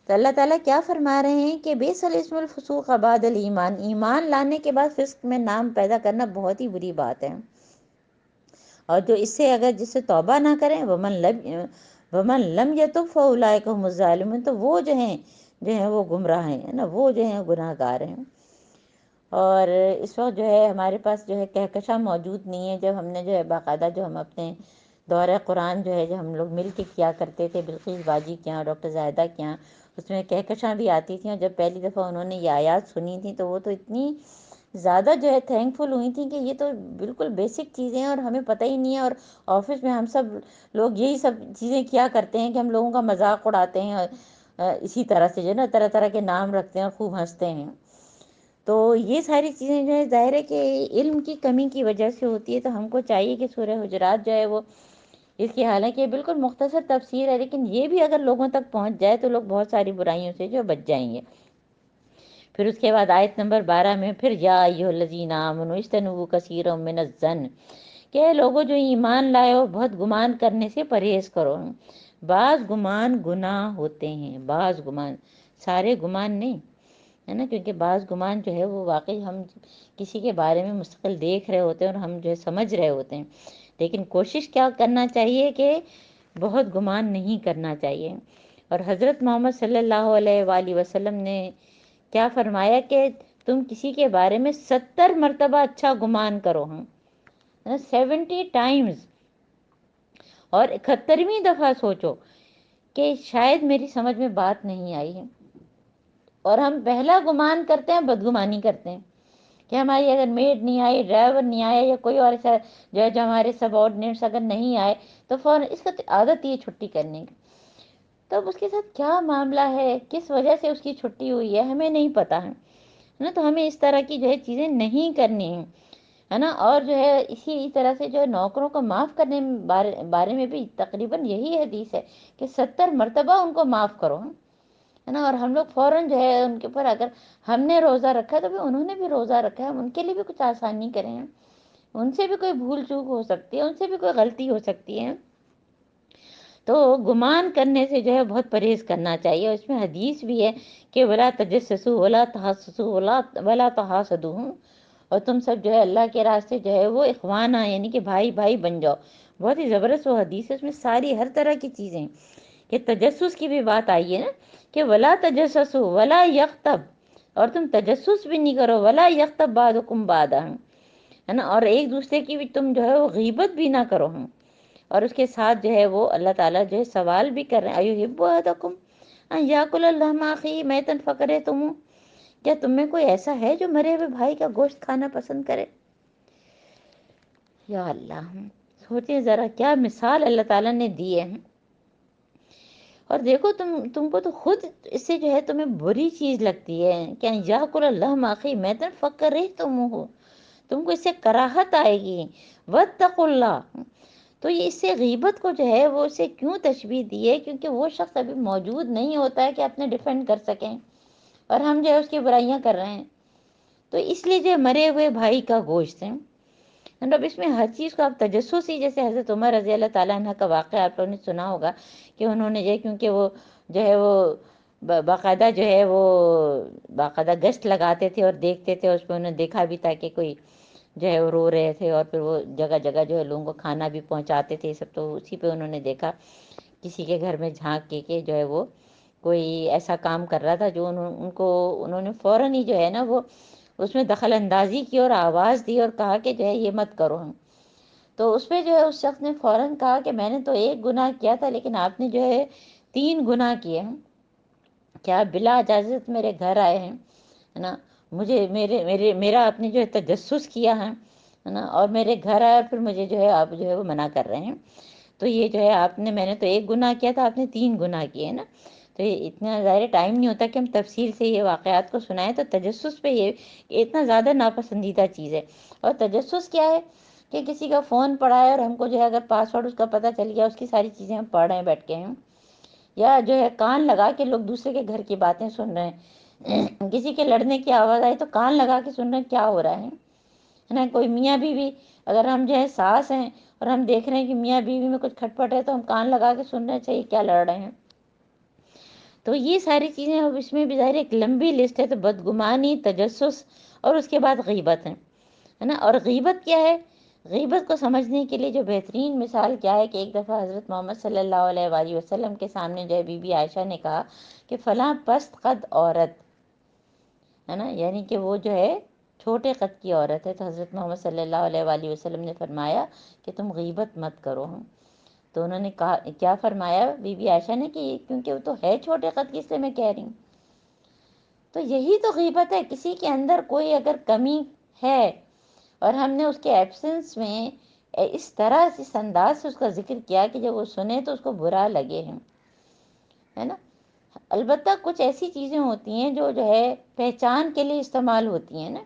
S1: تو اللہ تعالیٰ کیا فرما رہے ہیں کہ بئس الاسم الفسوق بعد الایمان، ایمان لانے کے بعد فسق میں نام پیدا کرنا بہت ہی بری بات ہے. اور جو اس سے اگر جس سے توبہ نہ کریں ومن لم یتب فاولئک هم الظالمون، تو وہ جو ہیں وہ گمراہ ہیں نا، وہ جو ہیں گناہ گار ہیں. اور اس وقت جو ہے ہمارے پاس جو ہے کہکشاں موجود نہیں ہے. جب ہم نے جو ہے باقاعدہ جو ہم اپنے دورہ قرآن جو ہے جو ہم لوگ مل کے کیا کرتے تھے بلقیس باجی کے یہاں، ڈاکٹر زاہدہ کے یہاں، اس میں کہکشاں بھی آتی تھیں. اور جب پہلی دفعہ انہوں نے یہ آیات سنی تھیں تو وہ تو اتنی زیادہ جو ہے تھینک فل ہوئی تھیں کہ یہ تو بالکل بیسک چیزیں ہیں اور ہمیں پتہ ہی نہیں ہے. اور آفس میں ہم سب لوگ یہی سب چیزیں کیا کرتے ہیں کہ ہم لوگوں کا مذاق اڑاتے ہیں اور اسی طرح سے جو ہے نا طرح طرح کے نام رکھتے ہیں اور خوب ہنستے ہیں. تو یہ ساری چیزیں جو ہے ظاہر ہے کہ علم کی کمی کی وجہ سے ہوتی ہے. تو ہم کو چاہیے کہ سورہ حجرات جو ہے وہ اس کی حالانکہ یہ بالکل مختصر تفسیر ہے، لیکن یہ بھی اگر لوگوں تک پہنچ جائے تو لوگ بہت ساری برائیوں سے جو بچ جائیں گے. پھر اس کے بعد آیت نمبر 12 میں پھر یا ایھا الذین آمنوا اجتنبوا کثیرا من الظن، کہ لوگوں جو ایمان لائے ہو بہت گمان کرنے سے پرہیز کرو. بعض گمان گناہ ہوتے ہیں، بعض گمان، سارے گمان نہیں ہے نا، کیونکہ بعض گمان جو ہے وہ واقعی ہم کسی کے بارے میں مستقل دیکھ رہے ہوتے ہیں اور ہم جو ہے سمجھ رہے ہوتے ہیں، لیکن کوشش کیا کرنا چاہیے کہ بہت گمان نہیں کرنا چاہیے. اور حضرت محمد صلی اللہ علیہ وآلہ وسلم نے کیا فرمایا کہ تم کسی کے بارے میں 70 مرتبہ اچھا گمان کرو، 70 ٹائمز، اور 71ویں دفعہ سوچو کہ شاید میری سمجھ میں بات نہیں آئی ہے۔ اور ہم پہلا گمان کرتے ہیں، بدگمانی کرتے ہیں کہ ہماری اگر میڈ نہیں آئی، ڈرائیور نہیں آیا، یا کوئی اور ایسا جو ہمارے سب آرڈینیٹس اگر نہیں آئے تو فوراً اس کا عادت ہی ہے چھٹی کرنے کی۔ تو اب اس کے ساتھ کیا معاملہ ہے، کس وجہ سے اس کی چھٹی ہوئی ہے، ہمیں نہیں پتا ہے نا۔ تو ہمیں اس طرح کی چیزیں نہیں کرنی ہیں، ہے نا۔ اور اسی طرح سے نوکروں کو معاف کرنے بارے میں بھی تقریباً یہی حدیث ہے کہ 70 مرتبہ ان کو معاف کرو، ہے نا۔ اور ہم لوگ فوراً ان کے اوپر، اگر ہم نے روزہ رکھا ہے تو بھی انہوں نے بھی روزہ رکھا ہے، ہم ان کے لیے بھی کچھ آسانی کریں، ان سے بھی کوئی بھول چوک ہو سکتی ہے، ان سے بھی کوئی غلطی ہو سکتی ہے۔ تو گمان کرنے سے بہت پرہیز کرنا چاہیے۔ اور اس میں حدیث بھی ہے کہ ولا تجسسوا ولا تحسسوا ولا تحاسدوا، اور تم سب اللہ کے راستے وہ اخوانہ، یعنی کہ بھائی بھائی بن جاؤ۔ بہت ہی زبردست وہ حدیث ہے، اس میں ساری ہر طرح کی چیزیں، کہ تجسس کی بھی بات آئی ہے نا، کہ ولا تجسسوا ولا یغتب، اور تم تجسس بھی نہیں کرو، ولا یغتب بعضکم بعضا، ہے نا۔ اور ایک دوسرے کی بھی تم وہ غیبت بھی نہ کرو۔ اور اس کے ساتھ وہ اللہ تعالیٰ سوال بھی کر رہے ہیں، ایحب احدکم ان یاکل لحم اخیہ میتا فکرہتموہ، کیا تم میں کوئی ایسا ہے جو مرے ہوئے بھائی کا گوشت کھانا پسند کرے؟ یا اللہ، سوچیں ذرا کیا مثال اللہ تعالیٰ نے دی ہے۔ اور دیکھو تم کو تو خود اس سے تمہیں بری چیز لگتی ہے کہ یاکل لحم اخیہ میتا فکرہتموہ، تم کو اس سے کراہت آئے گی۔ واتقوا اللہ، تو یہ اس سے غیبت کو وہ اسے کیوں تشبیہ دی ہے؟ کیونکہ وہ شخص ابھی موجود نہیں ہوتا ہے کہ اپنے ڈیفینڈ کر سکیں، اور ہم اس کی برائیاں کر رہے ہیں۔ تو اس لیے مرے ہوئے بھائی کا گوشت ہے، مطلب اس میں ہر چیز کو آپ تجسس ہی، جیسے حضرت عمر رضی اللہ تعالیٰ عنہ کا واقعہ آپ لوگوں نے سنا ہوگا کہ انہوں نے کیونکہ وہ وہ باقاعدہ وہ باقاعدہ گشت لگاتے تھے اور دیکھتے تھے، اس پہ انہوں نے دیکھا بھی تھا کہ کوئی وہ رو رہے تھے، اور پھر وہ جگہ جگہ لوگوں کو کھانا بھی پہنچاتے تھے سب، تو اسی پہ انہوں نے دیکھا کسی کے گھر میں جھانک کے کہ وہ کوئی ایسا کام کر رہا تھا جو انہوں نے فوراً ہی وہ اس میں دخل اندازی کی اور آواز دی اور کہا کہ یہ مت کرو ہم۔ تو اس پہ اس شخص نے فوراً کہا کہ میں نے تو ایک گناہ کیا تھا، لیکن آپ نے 3 گناہ کیے ہیں، کیا بلا اجازت میرے گھر آئے ہیں، ہے نا، مجھے میرا آپ نے تجسس کیا ہے نا، اور میرے گھر آئے، اور پھر مجھے آپ وہ منع کر رہے ہیں۔ تو یہ آپ نے، میں نے تو ایک گناہ کیا تھا، آپ نے 3 گناہ کیے نا۔ تو یہ اتنا ظاہر ٹائم نہیں ہوتا کہ ہم تفصیل سے یہ واقعات کو سنائیں، تو تجسس پہ یہ اتنا زیادہ ناپسندیدہ چیز ہے۔ اور تجسس کیا ہے کہ کسی کا فون پڑا ہے اور ہم کو اگر پاسورڈ اس کا پتہ چل گیا، اس کی ساری چیزیں ہم پڑھ رہے ہیں بیٹھ کے ہیں، یا کان لگا کے لوگ دوسرے کے گھر کی باتیں سن رہے ہیں، کسی کے لڑنے کی آواز آئی تو کان لگا کے سن رہے ہیں کیا ہو رہا ہے نا۔ کوئی میاں بیوی، اگر ہم ساس ہیں اور ہم دیکھ رہے ہیں کہ میاں بیوی میں کچھ کھٹپٹ ہے، تو ہم کان لگا کے سن رہے ہیں چاہیے کیا لڑ رہے ہیں۔ تو یہ ساری چیزیں، اب اس میں بھی ظاہر ایک لمبی لسٹ ہے، تو بدگمانی، تجسس، اور اس کے بعد غیبت ہے نا۔ اور غیبت کیا ہے؟ غیبت کو سمجھنے کے لیے بہترین مثال کیا ہے کہ ایک دفعہ حضرت محمد صلی اللہ علیہ وآلہ وسلم کے سامنے بی بی عائشہ نے کہا کہ فلاں پست قد عورت، ہے نا، یعنی کہ وہ چھوٹے قد کی عورت ہے، تو حضرت محمد صلی اللہ علیہ وآلہ وسلم نے فرمایا کہ تم غیبت مت کرو۔ تو انہوں نے کہا، کیا فرمایا بی بی عائشہ نے کہ کیونکہ وہ تو ہے چھوٹے قد کی، اس لیے میں کہہ رہی ہوں۔ تو یہی تو غیبت ہے، کسی کے اندر کوئی اگر کمی ہے اور ہم نے اس کے ایبسنس میں اس طرح اس انداز سے اس کا ذکر کیا کہ جب وہ سنے تو اس کو برا لگے، ہے نا۔ البتہ کچھ ایسی چیزیں ہوتی ہیں جو پہچان کے لیے استعمال ہوتی ہیں نا،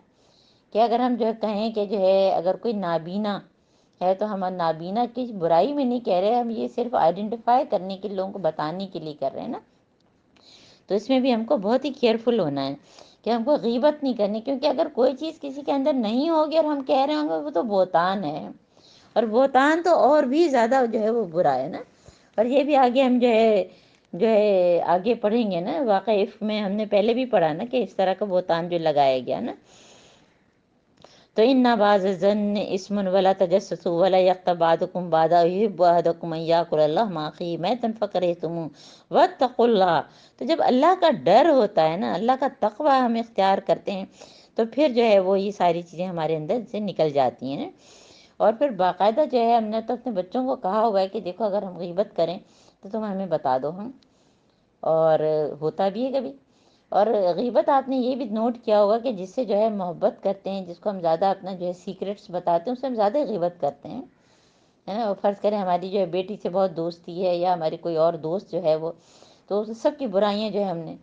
S1: کہ اگر ہم کہیں کہ اگر کوئی نابینا ہے تو ہم نابینا کی برائی میں نہیں کہہ رہے، ہم یہ صرف آئیڈینٹیفائی کرنے کے، لوگوں کو بتانے کے لیے کر رہے ہیں نا۔ تو اس میں بھی ہم کو بہت ہی کیئرفل ہونا ہے کہ ہم کو غیبت نہیں کرنی، کیونکہ اگر کوئی چیز کسی کے اندر نہیں ہوگی اور ہم کہہ رہے ہوں گے، وہ تو بہتان ہے، اور بہتان تو اور بھی زیادہ وہ برا ہے نا۔ اور یہ بھی آگے ہم آگے پڑھیں گے نا، واقعہ میں ہم نے پہلے بھی پڑھا نا کہ اس طرح کا بہتان جو لگایا گیا نا۔ تو ان بعض الظن اسم ولا تجسسوا ولا یغتب بعضکم بعضا یحب احدکم ان یاکل اللحم اخیہ میتا فکرہتموہ واتقوا اللہ. تو جب اللہ کا ڈر ہوتا ہے نا، اللہ کا تقوی ہم اختیار کرتے ہیں، تو پھر جو ہے وہ یہ ساری چیزیں ہمارے اندر سے نکل جاتی ہیں. اور پھر باقاعدہ جو ہے ہم نے تو اپنے بچوں کو کہا ہوا ہے کہ دیکھو اگر ہم غیبت کریں تو تم ہمیں بتا دو. ہم اور ہوتا بھی ہے کبھی. اور غیبت آپ نے یہ بھی نوٹ کیا ہوگا کہ جس سے جو ہے محبت کرتے ہیں، جس کو ہم زیادہ اپنا جو ہے سیکریٹس بتاتے ہیں، اس سے ہم زیادہ غیبت کرتے ہیں، ہے نا. فرض کریں ہماری جو ہے بیٹی سے بہت دوستی ہے، یا ہماری کوئی اور دوست جو ہے وہ، تو سب کی برائیاں جو ہے ہم نے،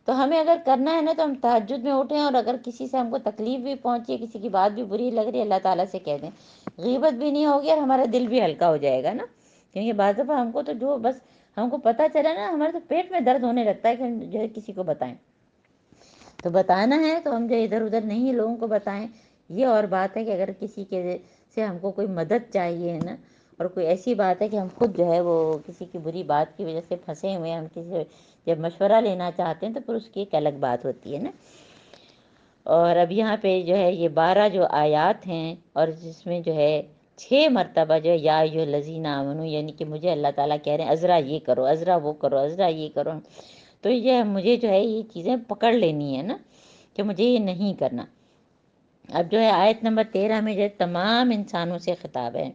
S1: تو ہمیں اگر کرنا ہے نا تو ہم تہجد میں اٹھیں، اور اگر کسی سے ہم کو تکلیف بھی پہنچی ہے، کسی کی بات بھی بری لگ رہی ہے، اللہ تعالیٰ سے کہہ دیں. غیبت بھی نہیں ہوگی اور ہمارا دل بھی ہلکا ہو جائے گا نا. کیونکہ بعض دفعہ ہم کو تو جو بس ہم کو پتہ چلا نا، ہمارے تو پیٹ میں درد ہونے لگتا ہے کہ ہم جو ہے کسی کو بتائیں. تو بتانا ہے تو ہم جو ادھر ادھر نہیں لوگوں کو بتائیں. یہ اور بات ہے کہ اگر کسی کے سے ہم کو کوئی مدد چاہیے ہے نا، اور کوئی ایسی بات ہے کہ ہم خود جو ہے وہ کسی کی بری بات کی وجہ سے پھنسے ہوئے ہیں، ہم کسی سے جب مشورہ لینا چاہتے ہیں تو پھر اس کی ایک الگ بات ہوتی ہے نا. اور اب یہاں پہ جو ہے یہ 12 جو آیات ہیں، اور جس میں جو ہے 6 مرتبہ جو ہے یا ایھا الذین آمنو، یعنی کہ مجھے اللہ تعالیٰ کہہ رہے ہیں عذرا یہ کرو، عذرا وہ کرو، عذرا یہ کرو. تو یہ مجھے جو ہے یہ چیزیں پکڑ لینی ہے نا، کہ مجھے یہ نہیں کرنا. اب جو ہے آیت نمبر 13 میں جو ہے تمام انسانوں سے خطاب ہے.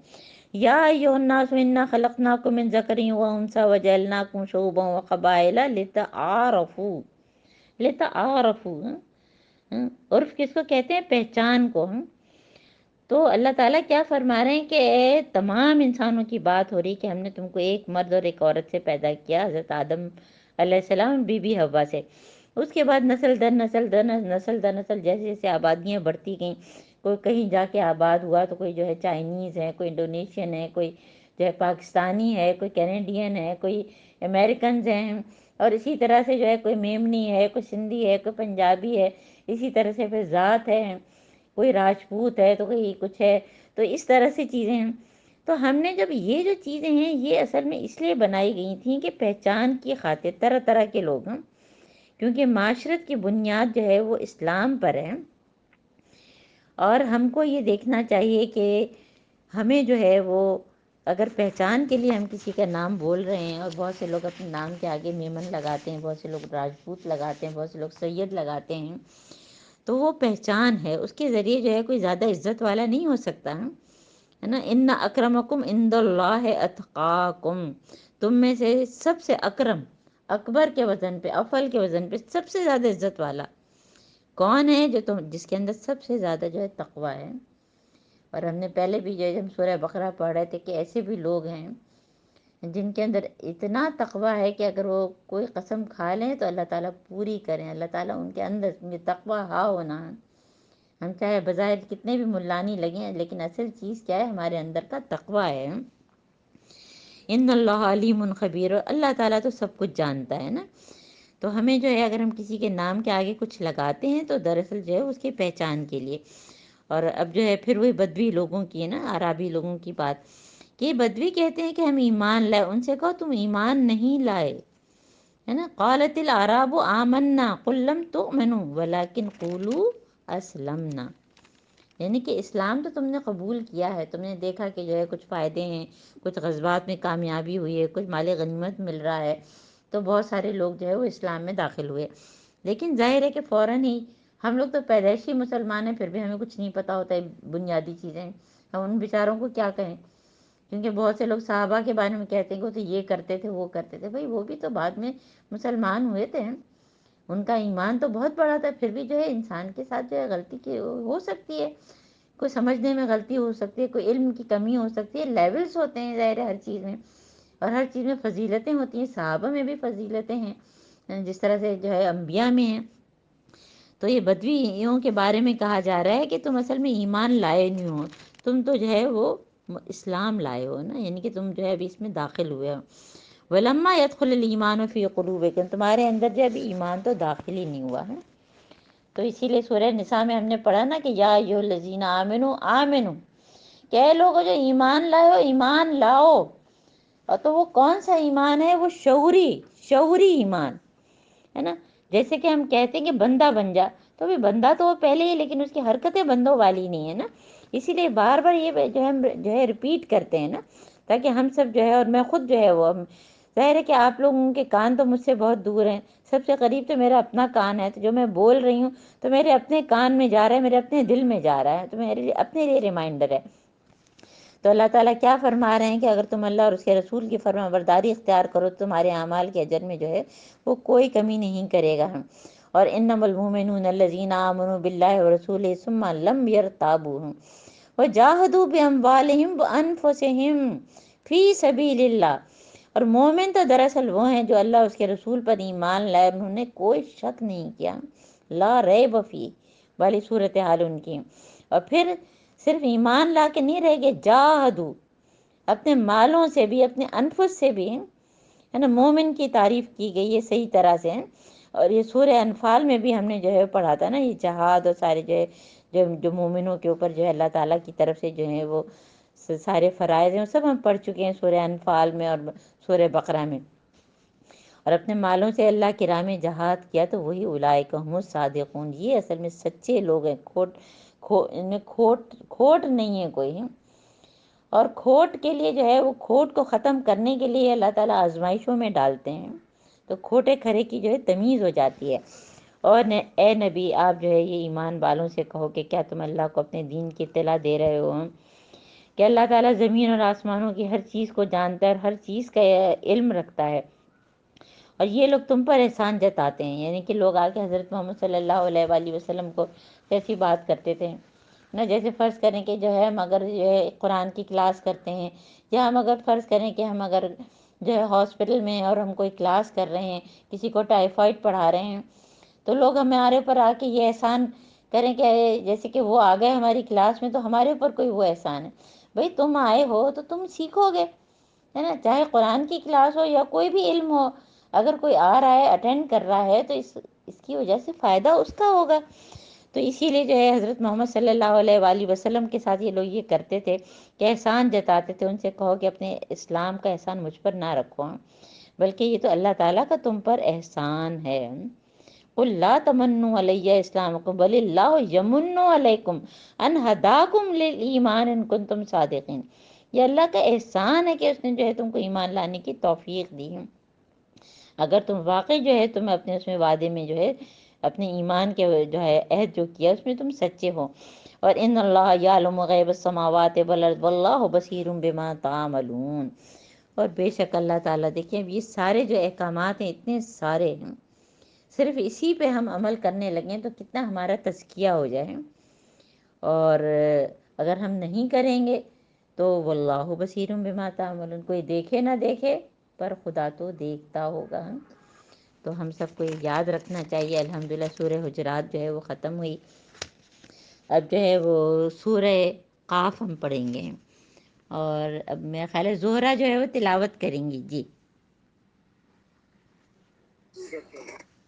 S1: یا ایھا الناس انا خلقناکم من ذکر و انثی وجعلناکم شعوبا وقبائل لتعارفوا. لتعارفوا، عرف کس کو کہتے ہیں؟ پہچان کو. تو اللہ تعالیٰ کیا فرما رہے ہیں کہ تمام انسانوں کی بات ہو رہی کہ ہم نے تم کو ایک مرد اور ایک عورت سے پیدا کیا، حضرت آدم علیہ السلام، بی بی حوا سے. اس کے بعد نسل در نسل در نسل در نسل جیسے جیسے آبادیاں بڑھتی گئیں، کوئی کہیں جا کے آباد ہوا تو کوئی جو ہے چائنیز ہے، کوئی انڈونیشین ہے، کوئی جو ہے پاکستانی ہے، کوئی کینیڈین ہے، کوئی امریکنز ہیں، اور اسی طرح سے جو ہے کوئی میمنی ہے، کوئی سندھی ہے، کوئی پنجابی ہے. اسی طرح سے پھر ذات ہے، کوئی راجپوت ہے تو کوئی کچھ ہے. تو اس طرح سے چیزیں ہیں. تو ہم نے جب یہ جو چیزیں ہیں یہ اصل میں اس لیے بنائی گئی تھیں کہ پہچان کی خاطر طرح طرح کے لوگ ہیں، کیونکہ معاشرت کی بنیاد جو ہے وہ اسلام پر ہے. اور ہم کو یہ دیکھنا چاہیے کہ ہمیں جو ہے وہ اگر پہچان کے لیے ہم کسی کا نام بول رہے ہیں، اور بہت سے لوگ اپنے نام کے آگے میمن لگاتے ہیں، بہت سے لوگ راجپوت لگاتے ہیں، بہت سے لوگ سید لگاتے ہیں، تو وہ پہچان ہے. اس کے ذریعے جو ہے کوئی زیادہ عزت والا نہیں ہو سکتا ہے نا. ان اکرمکم عند اللہ اتقاکم، تم میں سے سب سے اکرم، اکبر کے وزن پہ، افل کے وزن پہ سب سے زیادہ عزت والا کون ہے؟ جو تم جس کے اندر سب سے زیادہ جو ہے تقوی ہے. اور ہم نے پہلے بھی جو ہے ہم سورہ بقرہ پڑھ رہے تھے کہ ایسے بھی لوگ ہیں جن کے اندر اتنا تقوی ہے کہ اگر وہ کوئی قسم کھا لیں تو اللہ تعالیٰ پوری کریں. اللہ تعالیٰ ان کے اندر یہ تقوی ہا ہونا ہے. ہم چاہے بظاہر کتنے بھی ملانی لگیں، لیکن اصل چیز کیا ہے؟ ہمارے اندر کا تقوی ہے. ان اللہ علیم خبیر، اللہ تعالیٰ تو سب کچھ جانتا ہے نا. تو ہمیں جو ہے اگر ہم کسی کے نام کے آگے کچھ لگاتے ہیں تو دراصل جو ہے اس کی پہچان کے لیے. اور اب جو ہے پھر وہی بدوی لوگوں کی ہے نا، عربی لوگوں کی بات، کہ بدوی کہتے ہیں کہ ہم ایمان لائے. ان سے کہو تم ایمان نہیں لائے، ہے نا. قالت الاعراب آمنا قل لم تؤمنوا ولکن قولوا اسلمنا، یعنی کہ اسلام تو تم نے قبول کیا ہے، تم نے دیکھا کہ جو ہے کچھ فائدے ہیں، کچھ غزوات میں کامیابی ہوئی ہے، کچھ مال غنیمت مل رہا ہے، تو بہت سارے لوگ جو ہے وہ اسلام میں داخل ہوئے. لیکن ظاہر ہے کہ فوراً ہی ہم لوگ تو پیدائشی مسلمان ہیں، پھر بھی ہمیں کچھ نہیں پتہ ہوتا ہے بنیادی چیزیں. ہم ان بیچاروں کو کیا کہیں؟ کیونکہ بہت سے لوگ صحابہ کے بارے میں کہتے ہیں کہ وہ تو یہ کرتے تھے، وہ کرتے تھے. بھائی وہ بھی تو بعد میں مسلمان ہوئے تھے، ان کا ایمان تو بہت بڑا تھا. پھر بھی جو ہے انسان کے ساتھ جو ہے غلطی کی ہو سکتی ہے، کوئی سمجھنے میں غلطی ہو سکتی ہے، کوئی علم کی کمی ہو سکتی ہے. لیولز ہوتے ہیں ظاہر ہے ہر چیز میں، اور ہر چیز میں فضیلتیں ہوتی ہیں. صحابہ میں بھی فضیلتیں ہیں جس طرح سے جو ہے انبیاء میں ہیں. تو یہ بدویوں کے بارے میں کہا جا رہا ہے کہ تم اصل میں ایمان لائے نہیں ہو، تم تو جو ہے وہ اسلام لائے ہو نا، یعنی کہ تم جو ہے ابھی اس میں داخل ہوئے ہو. وَلَمَّا يَدْخُلِ الْإِيمَانُ فِي قُلُوبِكُمْ، تمہارے اندر جو ابھی ایمان تو داخل ہی نہیں ہوا ہے. تو اسی لیے سورہ نساء میں ہم نے پڑھا نا کہ یا ایھا الذین آمنوا آمنوا، کہ اے لوگو جو ایمان لائے ہو ایمان لاؤ. اور تو وہ کون سا ایمان ہے؟ وہ شعوری ایمان ہے نا. جیسے کہ ہم کہتے ہیں کہ بندہ بن جا، تو تو ابھی بندہ تو وہ پہلے ہی، لیکن اس کی حرکتیں بندوں والی نہیں ہے نا، اسی لیے بار بار یہ جو ہے ہم جو ہے ریپیٹ کرتے ہیں نا، تاکہ ہم سب جو ہے، اور میں خود جو ہے وہ، ظاہر ہے کہ آپ لوگوں کے کان تو مجھ سے بہت دور ہیں، سب سے قریب تو میرا اپنا کان ہے، تو جو میں بول رہی ہوں تو میرے اپنے کان میں جا رہا ہے، میرے اپنے دل میں جا رہا ہے، تو میرے اپنے لیے ریمائنڈر ہے۔ تو اللہ تعالیٰ کیا فرما رہے ہیں کہ اگر تم اللہ اور اس کے رسول کی فرما برداری اختیار کرو تو تمہارے اعمال کے اجر میں جو ہے وہ کوئی کمی نہیں کرے گا۔ اور انما المؤمنون الذین آمنوا باللہ ورسولہ ثم لم یرتابوا وجاہدوا باموالہم وانفسہم فی سبیل اللہ، اور مومن تو دراصل وہ ہیں جو اللہ اس کے رسول پر ایمان لائے، انہوں نے کوئی شک نہیں کیا، لا ریب فی والی صورتحال ان کی، اور پھر صرف ایمان لا کے نہیں رہ گئے، جاہدو اپنے مالوں سے بھی، اپنے انفس سے بھی، ہے نا، مومن کی تعریف کی گئی ہے صحیح طرح سے۔ اور یہ سورہ انفال میں بھی ہم نے جو ہے پڑھا تھا نا، یہ جہاد اور سارے جو ہے جو مومنوں کے اوپر جو ہے اللہ تعالیٰ کی طرف سے جو ہے وہ سارے فرائض ہیں، وہ سب ہم پڑھ چکے ہیں سورہ انفال میں اور سورہ بقرہ میں۔ اور اپنے مالوں سے اللہ کی راہ میں جہاد کیا تو وہی اولئک هم الصادقون، یہ اصل میں سچے لوگ ہیں، کھوٹ نہیں ہے کوئی۔ اور کھوٹ کے لیے جو ہے وہ کھوٹ کو ختم کرنے کے لیے اللہ تعالیٰ آزمائشوں میں ڈالتے ہیں، تو کھوٹے کھرے کی جو ہے تمیز ہو جاتی ہے۔ اور اے نبی، آپ جو ہے یہ ایمان والوں سے کہو کہ کیا تم اللہ کو اپنے دین کی اطلاع دے رہے ہو کہ اللہ تعالیٰ زمین اور آسمانوں کی ہر چیز کو جانتا ہے اور ہر چیز کا علم رکھتا ہے، اور یہ لوگ تم پر احسان جتاتے ہیں، یعنی کہ لوگ آ کے حضرت محمد صلی اللہ علیہ وآلہ وسلم کو ایسی بات کرتے تھے نا، جیسے فرض کریں کہ جو ہے ہم اگر جو ہے قرآن کی کلاس کرتے ہیں، یا ہم اگر فرض کریں کہ ہم اگر جو ہے ہاسپٹل میں اور ہم کوئی کلاس کر رہے ہیں، کسی کو ٹائیفائڈ پڑھا رہے ہیں، تو لوگ ہمارے اوپر آ کے یہ احسان کریں کہ جیسے کہ وہ آ گئے ہماری کلاس میں تو ہمارے اوپر کوئی وہ احسان ہے۔ بھئی تم آئے ہو تو تم سیکھو گے، ہے نا، چاہے قرآن کی کلاس ہو یا کوئی بھی علم ہو، اگر کوئی آ رہا ہے اٹینڈ کر رہا ہے تو اس کی وجہ سے فائدہ اس کا ہوگا۔ تو اسی لیے جو ہے حضرت محمد صلی اللہ علیہ وآلہ وسلم کے ساتھ یہ لوگ یہ کرتے تھے کہ احسان جتاتے تھے، ان سے کہو کہ اپنے اسلام کا احسان مجھ پر نہ رکھو، بلکہ یہ تو اللہ تعالیٰ کا تم پر احسان ہے۔ قل لا تمنوا علی اسلامکم بل اللہ یمن علیکم ان ہداکم للایمان ان کنتم صادقین، یہ اللہ کا احسان ہے کہ اس نے جو ہے تم کو ایمان لانے کی توفیق دی ہے، اگر تم واقعی جو ہے تم اپنے اس میں وعدے میں جو ہے اپنے ایمان کے جو ہے عہد جو کیا اس میں تم سچے ہو۔ اور ان اللہ یعلم غیب السماوات والارض واللہ بصیر بما تعملون، اور بے شک اللہ تعالیٰ، دیکھیں اب یہ سارے جو احکامات ہیں اتنے سارے ہیں، صرف اسی پہ ہم عمل کرنے لگیں تو کتنا ہمارا تزکیہ ہو جائے، اور اگر ہم نہیں کریں گے تو واللہ بصیر بما تعملون، کوئی دیکھے نہ دیکھے پر خدا تو دیکھتا ہوگا۔ تو ہم سب کو یہ یاد رکھنا چاہیے۔ الحمدللہ سورہ حجرات جو ہے وہ ختم ہوئی، اب جو ہے وہ سورہ قاف ہم پڑھیں گے، اور اب میرا خیال ہے زہرہ جو ہے وہ تلاوت کریں گی۔ جی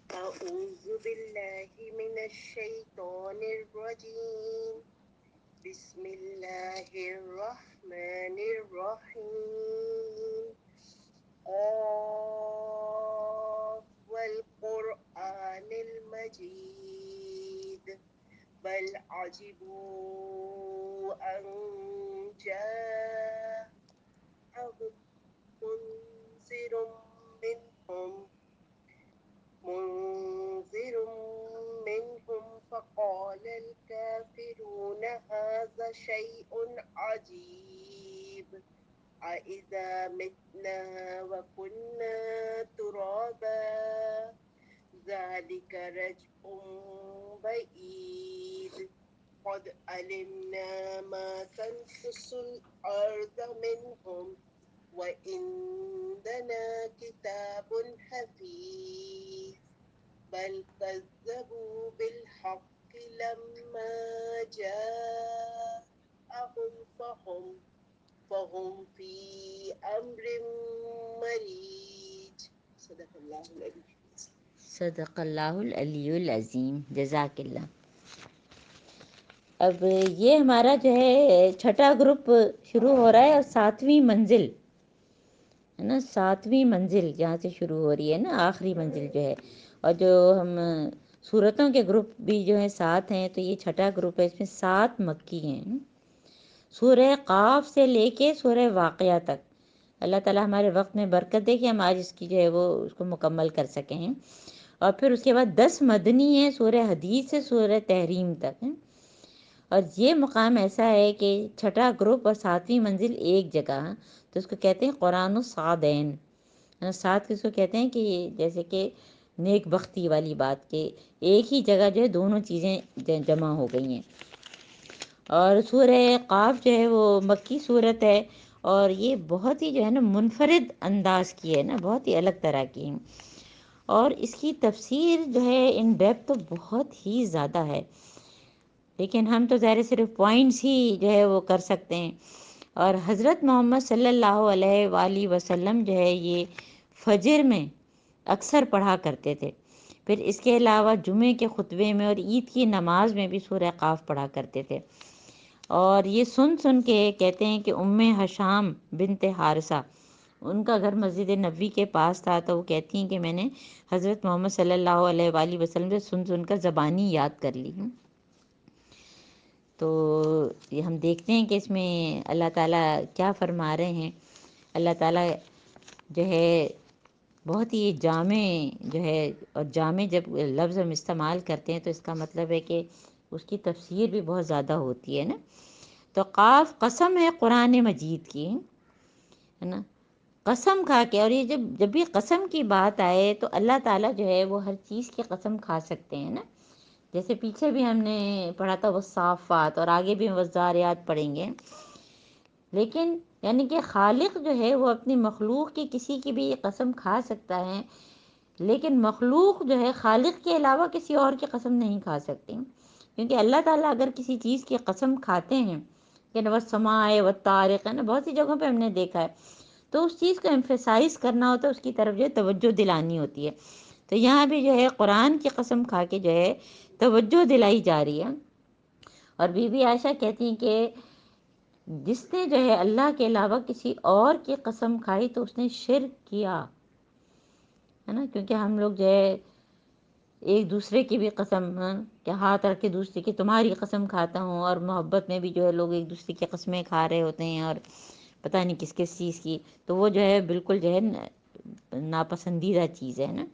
S2: أعوذ بالله من الشيطان الرجيم بسم الله الرحمن الرحيم قاف والقرآن المجيد بل عجبوا أن جاءهم منذر منهم فقال الكافرون هذا شيء عجيب أإذا متنا وكنا ترابا ذلك رجع بعيد قد علمنا ما تنقص الأرض منهم وعندنا كتاب حفيظ بل كذبوا بالحق لما جاءهم فهم في أمر مريج صدق الله العظيم۔
S1: صدق اللہ العلی العظیم، جزاک اللہ۔ اب یہ ہمارا جو ہے چھٹا گروپ شروع ہو رہا ہے، اور 7ویں منزل ہے نا، 7ویں منزل جہاں سے شروع ہو رہی ہے نا، آخری منزل جو ہے، اور جو ہم صورتوں کے گروپ بھی جو ہیں 7 ہیں، تو یہ چھٹا گروپ ہے، اس میں 7 مکی ہیں۔ سورہ قاف سے لے کے سورہ واقعہ تک اللہ تعالیٰ ہمارے وقت میں برکت دے کہ ہم آج اس کی جو ہے وہ اس کو مکمل کر سکیں ہیں۔ اور پھر اس کے بعد 10 مدنی ہیں، سورہ حدید سے سورہ تحریم تک ہیں۔ اور یہ مقام ایسا ہے کہ چھٹا گروپ اور 7ویں منزل ایک جگہ، تو اس کو کہتے ہیں قرآن الصادین۔ ساتھ کس کو کہتے ہیں کہ جیسے کہ نیک بختی والی بات، کہ ایک ہی جگہ جو ہے دونوں چیزیں جمع ہو گئی ہیں۔ اور سورہ قاف جو ہے وہ مکی صورت ہے، اور یہ بہت ہی جو ہے نا منفرد انداز کی ہے نا، بہت ہی الگ طرح کی ہے، اور اس کی تفسیر جو ہے ان ڈیپتھ تو بہت ہی زیادہ ہے، لیکن ہم تو ظاہر صرف پوائنٹس ہی جو ہے وہ کر سکتے ہیں۔ اور حضرت محمد صلی اللہ علیہ وآلہ وسلم جو ہے یہ فجر میں اکثر پڑھا کرتے تھے، پھر اس کے علاوہ جمعے کے خطبے میں اور عید کی نماز میں بھی سورہ قاف پڑھا کرتے تھے۔ اور یہ سن سن کے کہتے ہیں کہ ام حشام بنت حارثہ، ان کا گھر مسجد نبوی کے پاس تھا، تو وہ کہتی ہیں کہ میں نے حضرت محمد صلی اللہ علیہ وآلہ وسلم سے سن سن کر زبانی یاد کر لی ہوں۔ تو یہ ہم دیکھتے ہیں کہ اس میں اللہ تعالیٰ کیا فرما رہے ہیں۔ اللہ تعالیٰ جو ہے بہت ہی جامع جو ہے، اور جامع جب لفظ ہم استعمال کرتے ہیں تو اس کا مطلب ہے کہ اس کی تفسیر بھی بہت زیادہ ہوتی ہے نا۔ تو قاف قسم ہے قرآن مجید کی، ہے نا، قسم کھا کے، اور یہ جب بھی قسم کی بات آئے تو اللہ تعالیٰ جو ہے وہ ہر چیز کی قسم کھا سکتے ہیں نا، جیسے پیچھے بھی ہم نے پڑھا تھا والصافات، اور آگے بھی والذاریات پڑھیں گے۔ لیکن یعنی کہ خالق جو ہے وہ اپنی مخلوق کی کسی کی بھی قسم کھا سکتا ہے، لیکن مخلوق جو ہے خالق کے علاوہ کسی اور کی قسم نہیں کھا سکتی، کیونکہ اللہ تعالیٰ اگر کسی چیز کی قسم کھاتے ہیں کہ والسماء والطارق، ہے نا، بہت سی جگہوں پہ ہم نے دیکھا ہے، تو اس چیز کو ایمفیسائز کرنا ہوتا ہے، اس کی طرف جو ہے توجہ دلانی ہوتی ہے۔ تو یہاں بھی جو ہے قرآن کی قسم کھا کے جو ہے توجہ دلائی جا رہی ہے۔ اور بی بی عائشہ کہتی ہیں کہ جس نے جو ہے اللہ کے علاوہ کسی اور کی قسم کھائی تو اس نے شرک کیا، ہے نا، کیونکہ ہم لوگ جو ہے ایک دوسرے کی بھی قسم، کہ ہاتھ رکھ کے دوسرے کی تمہاری قسم کھاتا ہوں، اور محبت میں بھی جو ہے لوگ ایک دوسرے کی قسمیں کھا رہے ہوتے ہیں، اور پتہ نہیں کس کس چیز کی، تو وہ جو ہے بالکل جو ہے ناپسندیدہ چیز ہے نا۔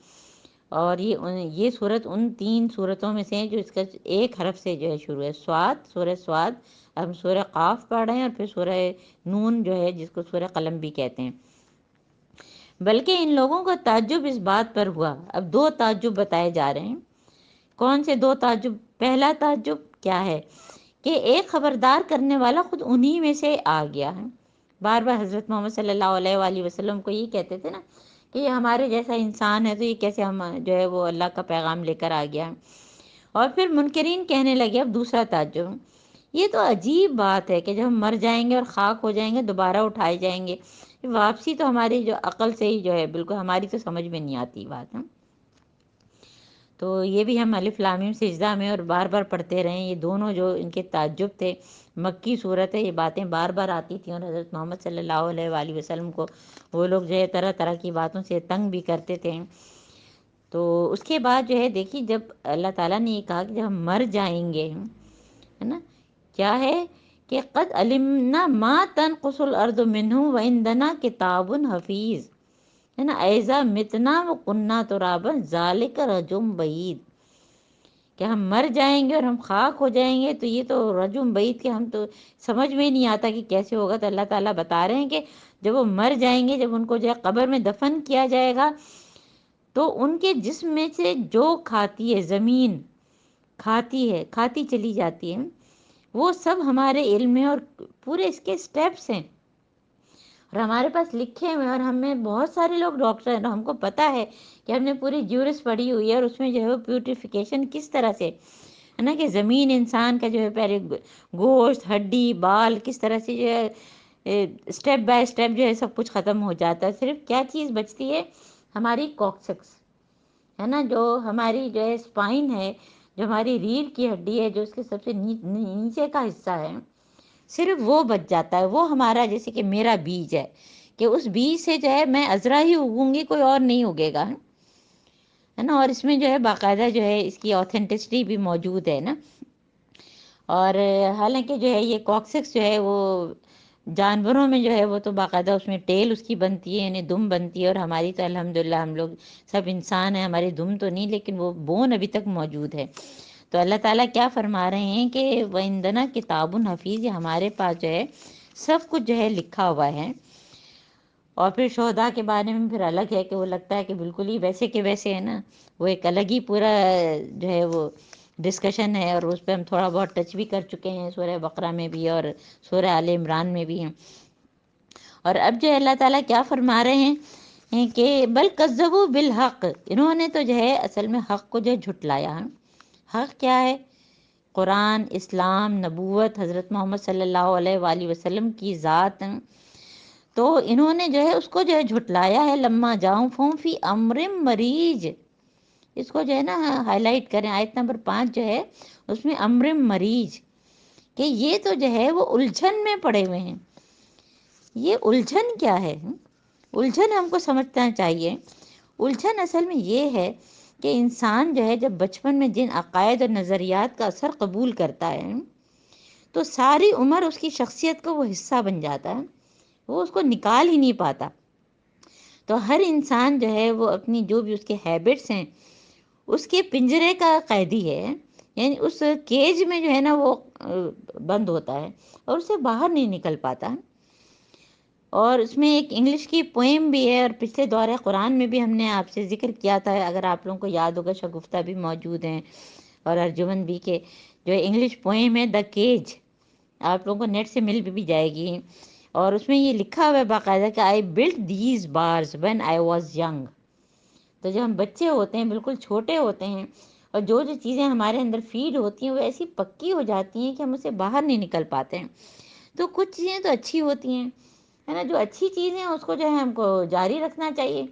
S1: اور یہ صورت ان 3 صورتوں میں سے ہیں جو اس کا ایک حرف سے جو ہے شروع ہے، سورہ سواد، ہم سورہ قاف پڑھ رہے ہیں، اور پھر سورہ نون جو ہے جس کو سورہ قلم بھی کہتے ہیں۔ بلکہ ان لوگوں کا تعجب اس بات پر ہوا، اب 2 تعجب بتائے جا رہے ہیں۔ کون سے 2 تعجب؟ پہلا تعجب کیا ہے کہ ایک خبردار کرنے والا خود انہی میں سے آ گیا ہے۔ بار بار حضرت محمد صلی اللہ علیہ وآلہ وسلم کو یہ کہتے تھے نا کہ یہ ہمارے جیسا انسان ہے، تو یہ کیسے ہم جو ہے وہ اللہ کا پیغام لے کر آ گیا ہے۔ اور پھر منکرین کہنے لگے، اب دوسرا تعجب، یہ تو عجیب بات ہے کہ جب ہم مر جائیں گے اور خاک ہو جائیں گے دوبارہ اٹھائے جائیں گے، واپسی تو ہماری جو عقل سے ہی جو ہے بالکل ہماری تو سمجھ میں نہیں آتی بات ہے۔ تو یہ بھی ہم الف لام میم سجدہ میں اور بار بار پڑھتے رہیں، یہ دونوں جو ان کے تعجب تھے، مکی صورت ہے، یہ باتیں بار بار آتی تھیں، اور حضرت محمد صلی اللہ علیہ وآلہ وسلم کو وہ لوگ جو ہے طرح طرح کی باتوں سے تنگ بھی کرتے تھے۔ تو اس کے بعد جو ہے دیکھیے، جب اللہ تعالیٰ نے یہ کہا کہ جب ہم مر جائیں گے، ہے نا، کیا ہے کہ قد علمنا ما تنقص الارض منہم وعندنا کتاب حفیظ، ہے نا، ایذا متنا وکننا ترابا ذالک رجم بعید، کہ ہم مر جائیں گے اور ہم خاک ہو جائیں گے، تو یہ تو رجم بعید، کہ ہم تو سمجھ میں نہیں آتا کہ کیسے ہوگا۔ تو اللہ تعالیٰ بتا رہے ہیں کہ جب وہ مر جائیں گے، جب ان کو جو ہے قبر میں دفن کیا جائے گا، تو ان کے جسم میں سے جو کھاتی ہے زمین، کھاتی چلی جاتی ہے، وہ سب ہمارے علم میں، اور پورے اس کے سٹیپس ہیں اور ہمارے پاس لکھے ہوئے ہیں، اور ہمیں بہت سارے لوگ ڈاکٹر ہیں، ہم کو پتہ ہے کہ ہم نے پوری جیورس پڑھی ہوئی ہے، اور اس میں جو ہے پیوریفیکیشن کس طرح سے ہے نا، کہ زمین انسان کا جو ہے پہلے گوشت، ہڈی، بال کس طرح سے جو ہے اسٹیپ بائی اسٹیپ جو ہے سب کچھ ختم ہو جاتا ہے، صرف کیا چیز بچتی ہے؟ ہماری کوکسکس، ہے نا، جو ہماری جو ہے اسپائن ہے، جو ہماری ریڑھ کی ہڈی ہے، جو اس کے سب سے نیچے کا حصہ ہے، صرف وہ بچ جاتا ہے۔ وہ ہمارا جیسے کہ میرا بیج ہے، کہ اس بیج سے جو ہے میں عذرا ہی اگوں گی، کوئی اور نہیں اگے گا۔ ہے نا، اور اس میں جو ہے باقاعدہ جو ہے اس کی اوتھینٹسٹی بھی موجود ہے نا. اور حالانکہ جو ہے یہ کاکسکس جو ہے وہ جانوروں میں جو ہے وہ تو باقاعدہ اس میں ٹیل اس کی بنتی ہے، یعنی دم بنتی ہے، اور ہماری تو الحمدللہ ہم لوگ سب انسان ہیں، ہماری دم تو نہیں لیکن وہ بون ابھی تک موجود ہے. تو اللہ تعالیٰ کیا فرما رہے ہیں کہ وَعِندَنَا کتاب حفیظ، یہ ہمارے پاس جو ہے سب کچھ جو ہے لکھا ہوا ہے. اور پھر شہداء کے بارے میں پھر الگ ہے کہ وہ لگتا ہے کہ بالکل ہی ویسے کے ویسے ہے نا، وہ ایک الگ ہی پورا جو ہے وہ ڈسکشن ہے، اور اس پہ ہم تھوڑا بہت ٹچ بھی کر چکے ہیں سورہ بقرہ میں بھی اور سورہ آل عمران میں بھی ہیں. اور اب جو اللہ تعالیٰ کیا فرما رہے ہیں کہ بل کذبوا بالحق، انہوں نے تو جو ہے اصل میں حق کو جو ہے جھٹلایا. حق کیا ہے؟ قرآن، اسلام، نبوت، حضرت محمد صلی اللہ علیہ وآلہ وسلم کی ذات. تو انہوں نے جو ہے اس کو جو ہے جھٹلایا ہے. لما جاؤں فہم فی امر مریج، اس کو جو ہے نا ہائی لائٹ کریں، آیت نمبر 5 جو ہے اس میں امر مریج، کہ یہ تو جو ہے وہ الجھن میں پڑے ہوئے ہیں. یہ الجھن کیا ہے؟ الجھن ہم کو سمجھنا چاہیے. الجھن اصل میں یہ ہے کہ انسان جو ہے جب بچپن میں جن عقائد اور نظریات کا اثر قبول کرتا ہے تو ساری عمر اس کی شخصیت کا وہ حصہ بن جاتا ہے، وہ اس کو نکال ہی نہیں پاتا. تو ہر انسان جو ہے وہ اپنی جو بھی اس کے ہیبٹس ہیں اس کے پنجرے کا قیدی ہے، یعنی اس کیج میں جو ہے نا وہ بند ہوتا ہے اور اس سے باہر نہیں نکل پاتا. اور اس میں ایک انگلش کی پوئم بھی ہے، اور پچھلے دور قرآن میں بھی ہم نے آپ سے ذکر کیا تھا، اگر آپ لوگوں کو یاد ہوگا شگفتہ بھی موجود ہیں اور ارجمن بھی، کے جو انگلش پوئم ہے دا کیج، آپ لوگوں کو نیٹ سے مل بھی جائے گی. اور اس میں یہ لکھا ہوا ہے باقاعدہ کہ I built these bars when I was young. تو جب ہم بچے ہوتے ہیں، بالکل چھوٹے ہوتے ہیں، اور جو جو چیزیں ہمارے اندر فیڈ ہوتی ہیں وہ ایسی پکی ہو جاتی ہیں کہ ہم اسے باہر نہیں نکل پاتے ہیں. تو کچھ چیزیں تو اچھی ہوتی ہیں، ہے نا، جو اچھی چیزیں ہیں اس کو جو ہے ہم کو جاری رکھنا چاہیے.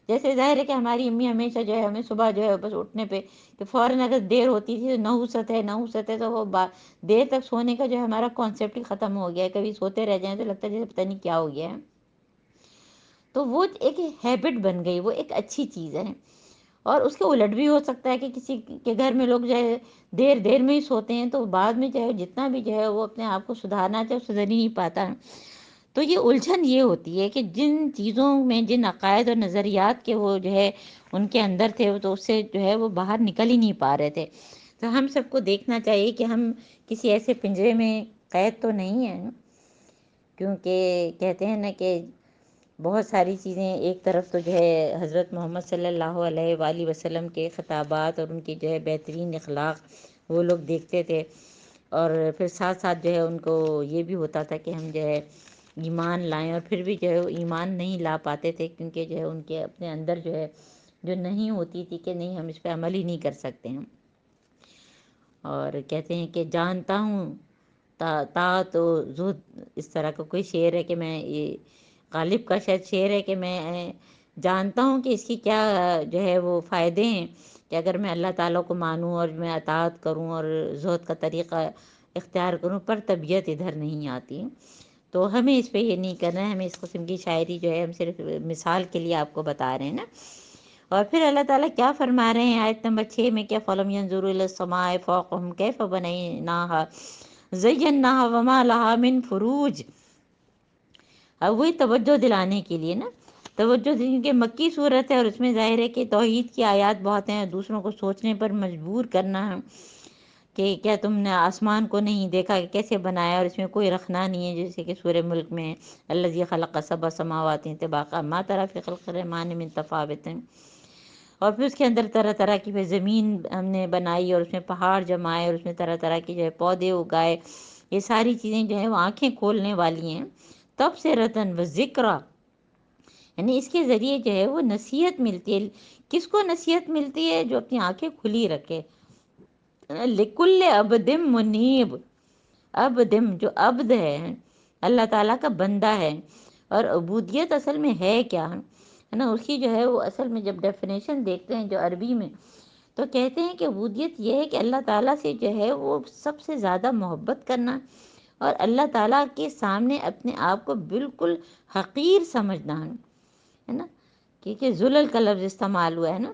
S1: جیسے ظاہر ہے کہ ہماری امی ہمیشہ جو ہے ہمیں صبح جو ہے بس اٹھنے پہ کہ فوراً اگر دیر ہوتی تھی تو نحوست ہے نحوست ہے، تو وہ دیر تک سونے کا جو ہے ہمارا کانسیپٹ ہی ختم ہو گیا ہے. کبھی سوتے رہ جائیں تو لگتا ہے جیسے پتہ نہیں کیا ہو گیا ہے. تو وہ ایک ہیبٹ بن گئی، وہ ایک اچھی چیز ہے. اور اس کے الٹ بھی ہو سکتا ہے کہ کسی کے گھر میں لوگ جو ہے دیر میں ہی سوتے ہیں، تو بعد میں جو ہے جتنا بھی جو ہے وہ اپنے آپ کو سدھارنا چاہے سدھر ہی نہیں پاتا. تو یہ الجھن یہ ہوتی ہے کہ جن چیزوں میں جن عقائد اور نظریات کے وہ جو ہے ان کے اندر تھے، تو اس سے جو ہے وہ باہر نکل ہی نہیں پا رہے تھے. تو ہم سب کو دیکھنا چاہیے کہ ہم کسی ایسے پنجرے میں قید تو نہیں ہیں، کیونکہ کہتے ہیں نا کہ بہت ساری چیزیں ایک طرف تو جو ہے حضرت محمد صلی اللہ علیہ وآلہ وسلم کے خطابات اور ان کی جو ہے بہترین اخلاق وہ لوگ دیکھتے تھے، اور پھر ساتھ ساتھ جو ہے ان کو یہ بھی ہوتا تھا کہ ہم جو ہے ایمان لائیں، اور پھر بھی جو ہے وہ ایمان نہیں لا پاتے تھے، کیونکہ جو ہے ان کے اپنے اندر جو ہے جو نہیں ہوتی تھی کہ نہیں ہم اس پہ عمل ہی نہیں کر سکتے ہیں. اور کہتے ہیں کہ جانتا ہوں تا تو زہد، اس طرح کا کوئی شعر ہے کہ میں یہ غالب کا شاید شعر ہے کہ میں جانتا ہوں کہ اس کی کیا جو ہے وہ فائدے ہیں، کہ اگر میں اللہ تعالیٰ کو مانوں اور میں اطاعت کروں اور زہد کا طریقہ اختیار کروں، پر طبیعت ادھر نہیں آتی. تو ہمیں اس پہ یہ نہیں کرنا ہے. ہمیں اس قسم کی شاعری جو ہے ہم صرف مثال کے لیے آپ کو بتا رہے ہیں نا. اور پھر اللہ تعالیٰ کیا فرما رہے ہیں آیت نمبر 6 میں کہ فَلَمْ يَنْظُرُوا إِلَى السَّمَاءِ فَوْقَهُمْ كَيْفَ بَنَيْنَاهَا زَيَّنَّاهَا وَمَا لَهَا مِنْ فُرُوجٍ. اب وہی توجہ دلانے کے لیے نا، توجہ دلانے کے مکی صورت ہے، اور اس میں ظاہر ہے کہ توحید کی آیات بہت ہیں، دوسروں کو سوچنے پر مجبور کرنا ہے کہ کیا تم نے آسمان کو نہیں دیکھا کہ کیسے بنایا، اور اس میں کوئی رکھنا نہیں ہے، جیسے کہ سورہ ملک میں الذی خلق سبع سماوات طباقا ما تری فی خلق الرحمن من تفاوت. اور پھر اس کے اندر طرح طرح کی زمین ہم نے بنائی اور اس میں پہاڑ جمائے اور اس میں طرح طرح کی جو ہے پودے اگائے. یہ ساری چیزیں جو ہیں وہ آنکھیں کھولنے والی ہیں. تب سے رتن و ذکر، یعنی اس کے ذریعے جو ہے وہ نصیحت ملتی ہے. کس کو نصیحت ملتی ہے؟ جو اپنی آنکھیں کھلی رکھے. لکل عبد منیب، عبدم جو عبد ہے اللہ تعالیٰ کا بندہ ہے. اور عبودیت اصل میں ہے کیا ہے نا، اس کی جو ہے وہ اصل میں جب ڈیفینیشن دیکھتے ہیں جو عربی میں، تو کہتے ہیں کہ عبودیت یہ ہے کہ اللہ تعالیٰ سے جو ہے وہ سب سے زیادہ محبت کرنا، اور اللہ تعالیٰ کے سامنے اپنے آپ کو بالکل حقیر سمجھنا ہے نا، کیونکہ ذلل کا لفظ استعمال ہوا ہے نا.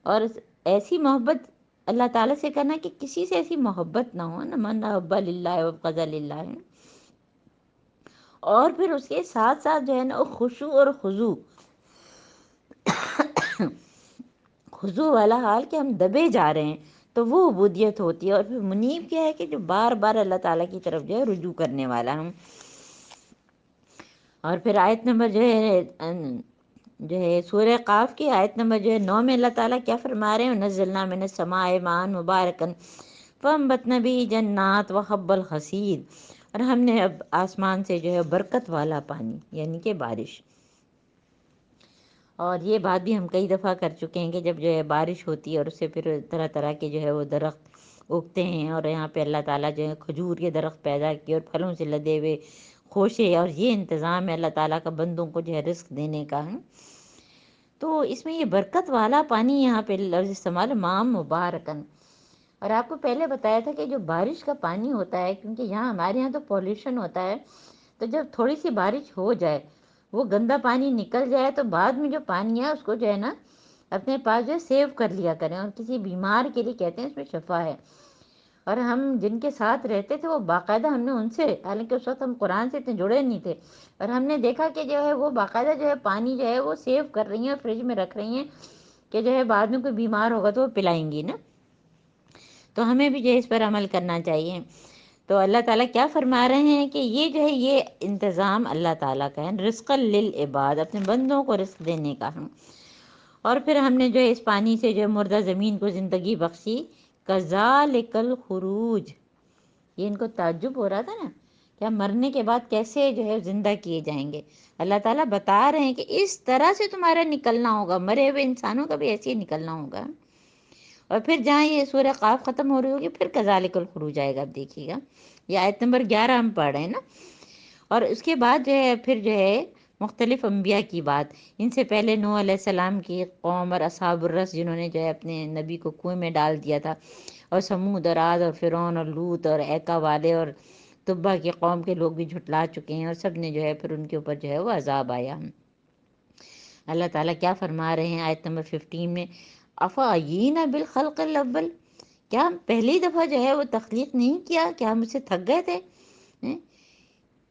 S1: اور ایسی محبت اللہ تعالیٰ سے کرنا کہ کسی سے ایسی محبت نہ ہو نا، من احب للہ و قضا للہ. اور پھر اس کے ساتھ ساتھ جو ہے نا خشوع اور خضوع، خضوع والا حال کہ ہم دبے جا رہے ہیں، تو وہ عبودیت ہوتی ہے. اور پھر منیب کیا ہے کہ جو بار بار اللہ تعالیٰ کی طرف جو ہے رجوع کرنے والا ہم. اور پھر آیت نمبر جو ہے سورہ قاف کی آیت نمبر جو ہے 9 میں اللہ تعالیٰ کیا فرما رہے ہیں، نزلنا من السماء ماء مبارکا فانبتنا به جنات وحب الحصید. اور ہم نے اب آسمان سے جو ہے برکت والا پانی یعنی کہ بارش. اور یہ بات بھی ہم کئی دفعہ کر چکے ہیں کہ جب جو ہے بارش ہوتی ہے اور اس سے پھر طرح طرح کے جو ہے وہ درخت اگتے ہیں. اور یہاں پہ اللہ تعالیٰ جو ہے کھجور کے درخت پیدا کیے اور پھلوں سے لدے ہوئے خوشے، اور یہ انتظام ہے اللہ تعالیٰ کا بندوں کو جو ہے رزق دینے کا ہے. تو اس میں یہ برکت والا پانی یہاں پہ لفظ استعمال ماء مبارکن. اور آپ کو پہلے بتایا تھا کہ جو بارش کا پانی ہوتا ہے، کیونکہ یہاں ہمارے یہاں تو پولیوشن ہوتا ہے، تو جب تھوڑی سی بارش ہو جائے، وہ گندا پانی نکل جائے، تو بعد میں جو پانی ہے اس کو جو ہے نا اپنے پاس جو ہے سیو کر لیا کریں. اور کسی بیمار کے لیے کہتے ہیں اس میں شفا ہے. اور ہم جن کے ساتھ رہتے تھے وہ باقاعدہ ہم نے ان سے، حالانکہ اس وقت ہم قرآن سے اتنے جڑے نہیں تھے، اور ہم نے دیکھا کہ جو ہے وہ باقاعدہ جو ہے پانی جو ہے وہ سیو کر رہی ہیں اور فریج میں رکھ رہی ہیں کہ جو ہے بعد میں کوئی بیمار ہوگا تو وہ پلائیں گی نا. تو ہمیں بھی جو ہے اس پر عمل کرنا چاہیے. تو اللہ تعالیٰ کیا فرما رہے ہیں کہ یہ جو ہے یہ انتظام اللہ تعالیٰ کا ہے، رزق للعباد، اپنے بندوں کو رزق دینے کا ہے. اور پھر ہم نے جو ہے اس پانی سے جو ہے مردہ زمین کو زندگی بخشی. کذالک الخروج، یہ ان کو تعجب ہو رہا تھا نا کہ مرنے کے بعد کیسے جو ہے زندہ کیے جائیں گے. اللہ تعالیٰ بتا رہے ہیں کہ اس طرح سے تمہارا نکلنا ہوگا، مرے ہوئے انسانوں کا بھی ایسے ہی نکلنا ہوگا. اور پھر جہاں یہ سورہ قاف ختم ہو رہی ہوگی پھر کذالک الخروج آئے گا. اب دیکھیے گا یہ آیت نمبر 11 ہم پڑھ رہے ہیں نا. اور اس کے بعد جو ہے پھر جو ہے مختلف انبیاء کی بات. ان سے پہلے نوح علیہ السلام کی قوم اور اصحاب الرس، جنہوں نے جو ہے اپنے نبی کو کنویں میں ڈال دیا تھا، اور سمود اور عاد اور فرعون اور لوط اور ایکا والے اور تبا کی قوم کے لوگ بھی جھٹلا چکے ہیں، اور سب نے جو ہے پھر ان کے اوپر جو ہے وہ عذاب آیا. اللہ تعالیٰ کیا فرما رہے ہیں آیت نمبر 15 میں، افعینا بالخلق الاول، کیا ہم پہلی دفعہ جو ہے وہ تخلیق نہیں کیا، کیا ہم اس سے تھک گئے تھے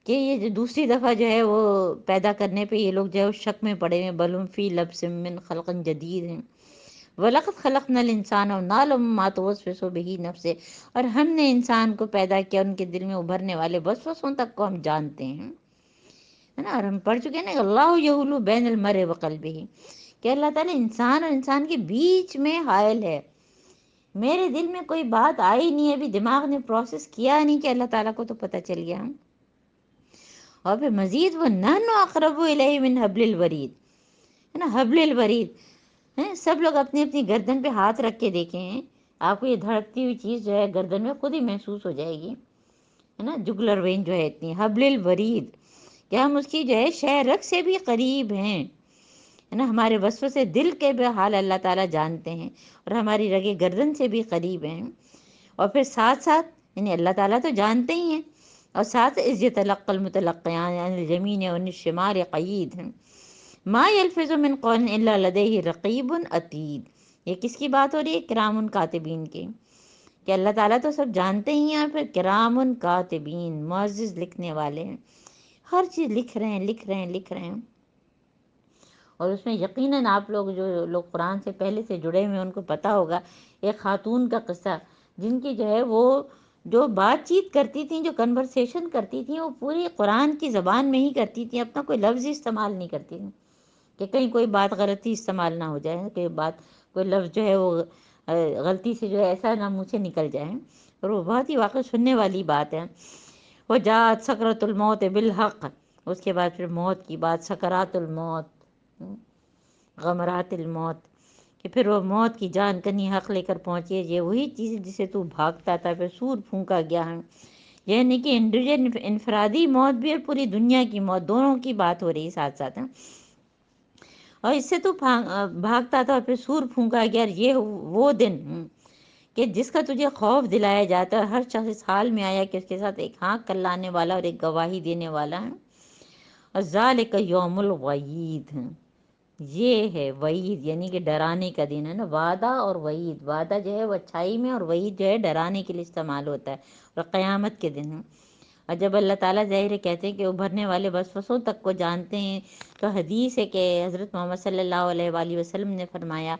S1: کہ یہ جو دوسری دفعہ جو ہے وہ پیدا کرنے پہ یہ لوگ جو ہے اس شک میں پڑے ہوئے، بل هم فی لبس من خلق جدید ہیں. وَلَقَدْ خَلَقْنَا الْإِنسَانَ وَنَعْلَمُ مَا تُوَسْوِسُ بِهِ نَفْسُهُ، اور ہم نے انسان کو پیدا کیا ان کے دل میں ابھرنے والے وسوسوں تک کو ہم جانتے ہیں، ہے نا. اور ہم پڑھ چکے ہیں نا اللہ یحول بین المرء وقلبہ، کہ اللہ تعالیٰ انسان اور انسان کے بیچ میں حائل ہے. میرے دل میں کوئی بات آئی نہیں ہے، ابھی دماغ نے پروسیس کیا نہیں کہ اللہ تعالیٰ کو تو پتہ چل گیا. اور پھر مزید وہ نحن اقرب الیہ من حبل الورید، ہے نا. حبل الورید ہیں، سب لوگ اپنی اپنی گردن پہ ہاتھ رکھ کے دیکھیں ہیں، آپ کو یہ دھڑکتی ہوئی چیز جو ہے گردن میں خود ہی محسوس ہو جائے گی، ہے نا. جگلر وین جو ہے اتنی حبل الورید کہ ہم اس کی جو ہے شہ رگ سے بھی قریب ہیں، ہے نا. ہمارے وسوسے دل کے بھی حال اللہ تعالیٰ جانتے ہیں، اور ہماری رگے گردن سے بھی قریب ہیں. اور پھر ساتھ ساتھ یعنی اللہ تعالیٰ تو جانتے ہی ہیں، اور ساتھ اذ یتلقی المتلقیان عن الیمین وعن الشمال قعید ہیں. ما یلفظ من قول الا لدیہ رقیب عتید. یہ کس کی بات ہو رہی ہے؟ کرام کاتبین کی، کہ اللہ تعالیٰ تو سب جانتے ہی ہیں، پھر کرام کاتبین معزز لکھنے والے ہیں، ہر چیز لکھ رہے ہیں لکھ رہے ہیں لکھ رہے ہیں. اور اس میں یقیناً آپ لوگ جو لوگ قرآن سے پہلے سے جڑے ہوئے ہیں ان کو پتہ ہوگا ایک خاتون کا قصہ، جن کی جو ہے وہ جو بات چیت کرتی تھیں، جو کنورسیشن کرتی تھیں، وہ پوری قرآن کی زبان میں ہی کرتی تھیں، اپنا کوئی لفظ ہی استعمال نہیں کرتی تھیں کہ کہیں کوئی بات غلطی استعمال نہ ہو جائے، کہ بات کوئی لفظ جو ہے وہ غلطی سے جو ہے ایسا نہ منہ سے نکل جائے. اور وہ بہت ہی واقع سننے والی بات ہے. وجاءت سکرۃ الموت بالحق، اس کے بعد پھر موت کی بات، سکرات الموت، غمرات الموت، کہ پھر وہ موت کی جان کنی حق لے کر پہنچی ہے. یہ وہی چیز جسے تو بھاگتا تھا، پھر سور پھونکا گیا ہے. یعنی کہ انفرادی موت بھی اور پوری دنیا کی موت دونوں کی بات ہو رہی ہے ساتھ ساتھ. اور اس سے تو بھاگتا تھا اور پھر سور پھونکا گیا. یہ وہ دن کہ جس کا تجھے خوف دلایا جاتا ہے، ہر شخص اس حال میں آیا کہ اس کے ساتھ ایک ہانک کلانے والا اور ایک گواہی دینے والا ہے. اور ذالک یوم الوعید، یہ ہے وعید، یعنی کہ ڈرانے کا دن ہے نا، وعدہ اور وعید، وعدہ جو ہے وہ اچھائی میں اور وعید جو ہے ڈرانے کے لیے استعمال ہوتا ہے، اور قیامت کے دن ہے۔ اور جب اللہ تعالیٰ ظاہر کہتے ہیں کہ ابھرنے والے وسوسوں تک کو جانتے ہیں، تو حدیث ہے کہ حضرت محمد صلی اللہ علیہ وآلہ وسلم نے فرمایا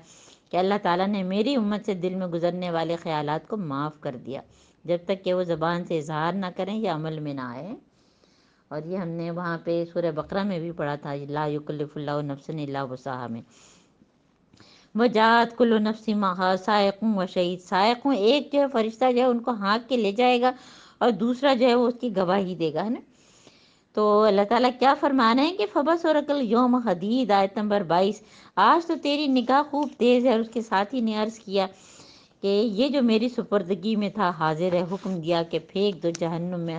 S1: کہ اللہ تعالیٰ نے میری امت سے دل میں گزرنے والے خیالات کو معاف کر دیا، جب تک کہ وہ زبان سے اظہار نہ کریں یا عمل میں نہ آئے۔ اور یہ ہم نے وہاں پہ سورہ بقرہ میں بھی پڑھا تھا، لا یکلف اللہ نفسا الا وسعہا میں، وجاءت کل نفس معہا سائق و شہید، سائق ایک جو ہے فرشتہ جو ہے ان کو ہانک کے لے جائے گا، اور دوسرا جو ہے وہ اس کی گواہی دے گا، ہے نا۔ تو اللہ تعالیٰ کیا فرما رہے ہیں کہ فبصرک اليوم حدید، آیت نمبر 22، آج تو تیری نگاہ خوب تیز ہے۔ اور اس کے ساتھ ہی نے عرض کیا کہ یہ جو میری سپردگی میں تھا حاضر ہے، حکم دیا کہ پھینک دو جہنم میں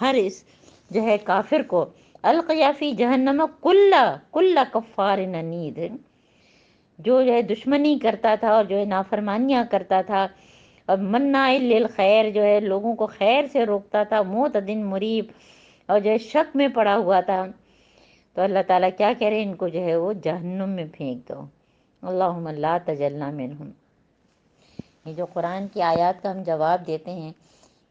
S1: ہر اس جو ہے کافر کو، القیا فی جہنم کل کفار عنید، جو ہے دشمنی کرتا تھا اور جو ہے نافرمانیاں کرتا تھا، اور مناع للخیر، جو ہے لوگوں کو خیر سے روکتا تھا، معتد مریب، اور جو ہے شک میں پڑا ہوا تھا۔ تو اللہ تعالیٰ کیا کہہ رہے ہیں، ان کو جو ہے وہ جہنم میں پھینک دو، اللہم لا تجلنا منہم۔ یہ جو قرآن کی آیات کا ہم جواب دیتے ہیں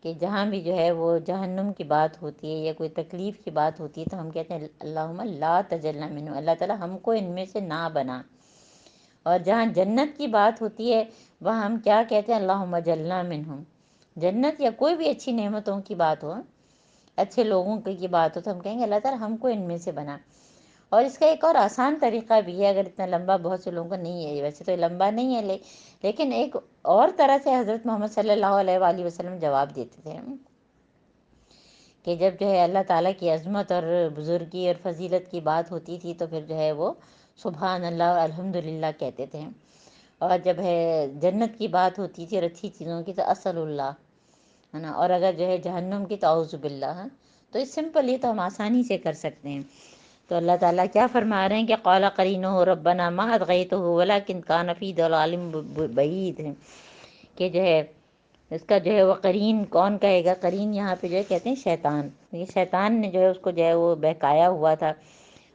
S1: کہ جہاں بھی جو ہے وہ جہنم کی بات ہوتی ہے یا کوئی تکلیف کی بات ہوتی ہے، تو ہم کہتے ہیں اللہم لا تجلنا منہم، اللہ تعالیٰ ہم کو ان میں سے نہ بنا۔ اور جہاں جنت کی بات ہوتی ہے وہاں ہم کیا کہتے ہیں، اللہم جلنا منہم۔ جنت یا کوئی بھی اچھی نعمتوں کی بات ہو، اچھے لوگوں کی بات ہو، تو ہم کہیں گے اللہ تعالیٰ ہم کو ان میں سے بنا۔ اور اس کا ایک اور آسان طریقہ بھی ہے، اگر اتنا لمبا بہت سے لوگوں کو نہیں ہے، ویسے تو یہ لمبا نہیں ہے، لیکن ایک اور طرح سے حضرت محمد صلی اللہ علیہ وآلہ وسلم جواب دیتے تھے کہ جب جو ہے اللہ تعالیٰ کی عظمت اور بزرگی اور فضیلت کی بات ہوتی تھی تو پھر جو ہے وہ سبحان اللہ الحمدللہ کہتے تھے، اور جب ہے جنت کی بات ہوتی تھی اور اچھی چیزوں کی تو اسأل اللہ، ہے نا، اور اگر جو ہے جہنم کی تو اعوذ باللہ، ہے۔ تو اس سمپل یہ تو ہم آسانی سے کر سکتے ہیں۔ تو اللہ تعالیٰ کیا فرما رہے ہیں کہ قال قرینہ ربنا ما اطغیتہ ولکن کان فی ضلال بعید، ہے کہ جو ہے اس کا جو ہے وہ قرین کون کہے گا، قرین یہاں پہ جو ہے کہتے ہیں شیطان، یہ شیطان نے جو ہے اس کو جو ہے وہ بہکایا ہوا تھا،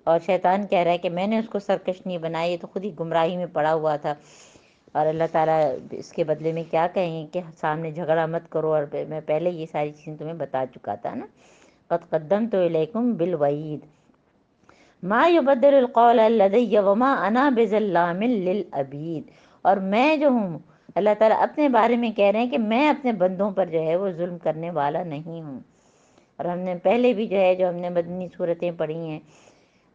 S1: اور شیطان کہہ رہا ہے کہ میں نے اس کو سرکش نہیں بنایا، یہ تو خود ہی گمراہی میں پڑا ہوا تھا۔ اور اللہ تعالیٰ اس کے بدلے میں کیا کہیں گے کہ سامنے جھگڑا مت کرو، اور میں پہلے یہ ساری چیزیں تمہیں بتا چکا تھا نا، قد قدمت الیکم بالوعید ما یبدل القول لدی وما انا بظلام للعبید۔ اور میں جو ہوں، اللہ تعالیٰ اپنے بارے میں کہہ رہے ہیں کہ میں اپنے بندوں پر جو ہے وہ ظلم کرنے والا نہیں ہوں۔ اور ہم نے پہلے بھی جو ہے جو ہم نے مدنی صورتیں پڑھی ہیں،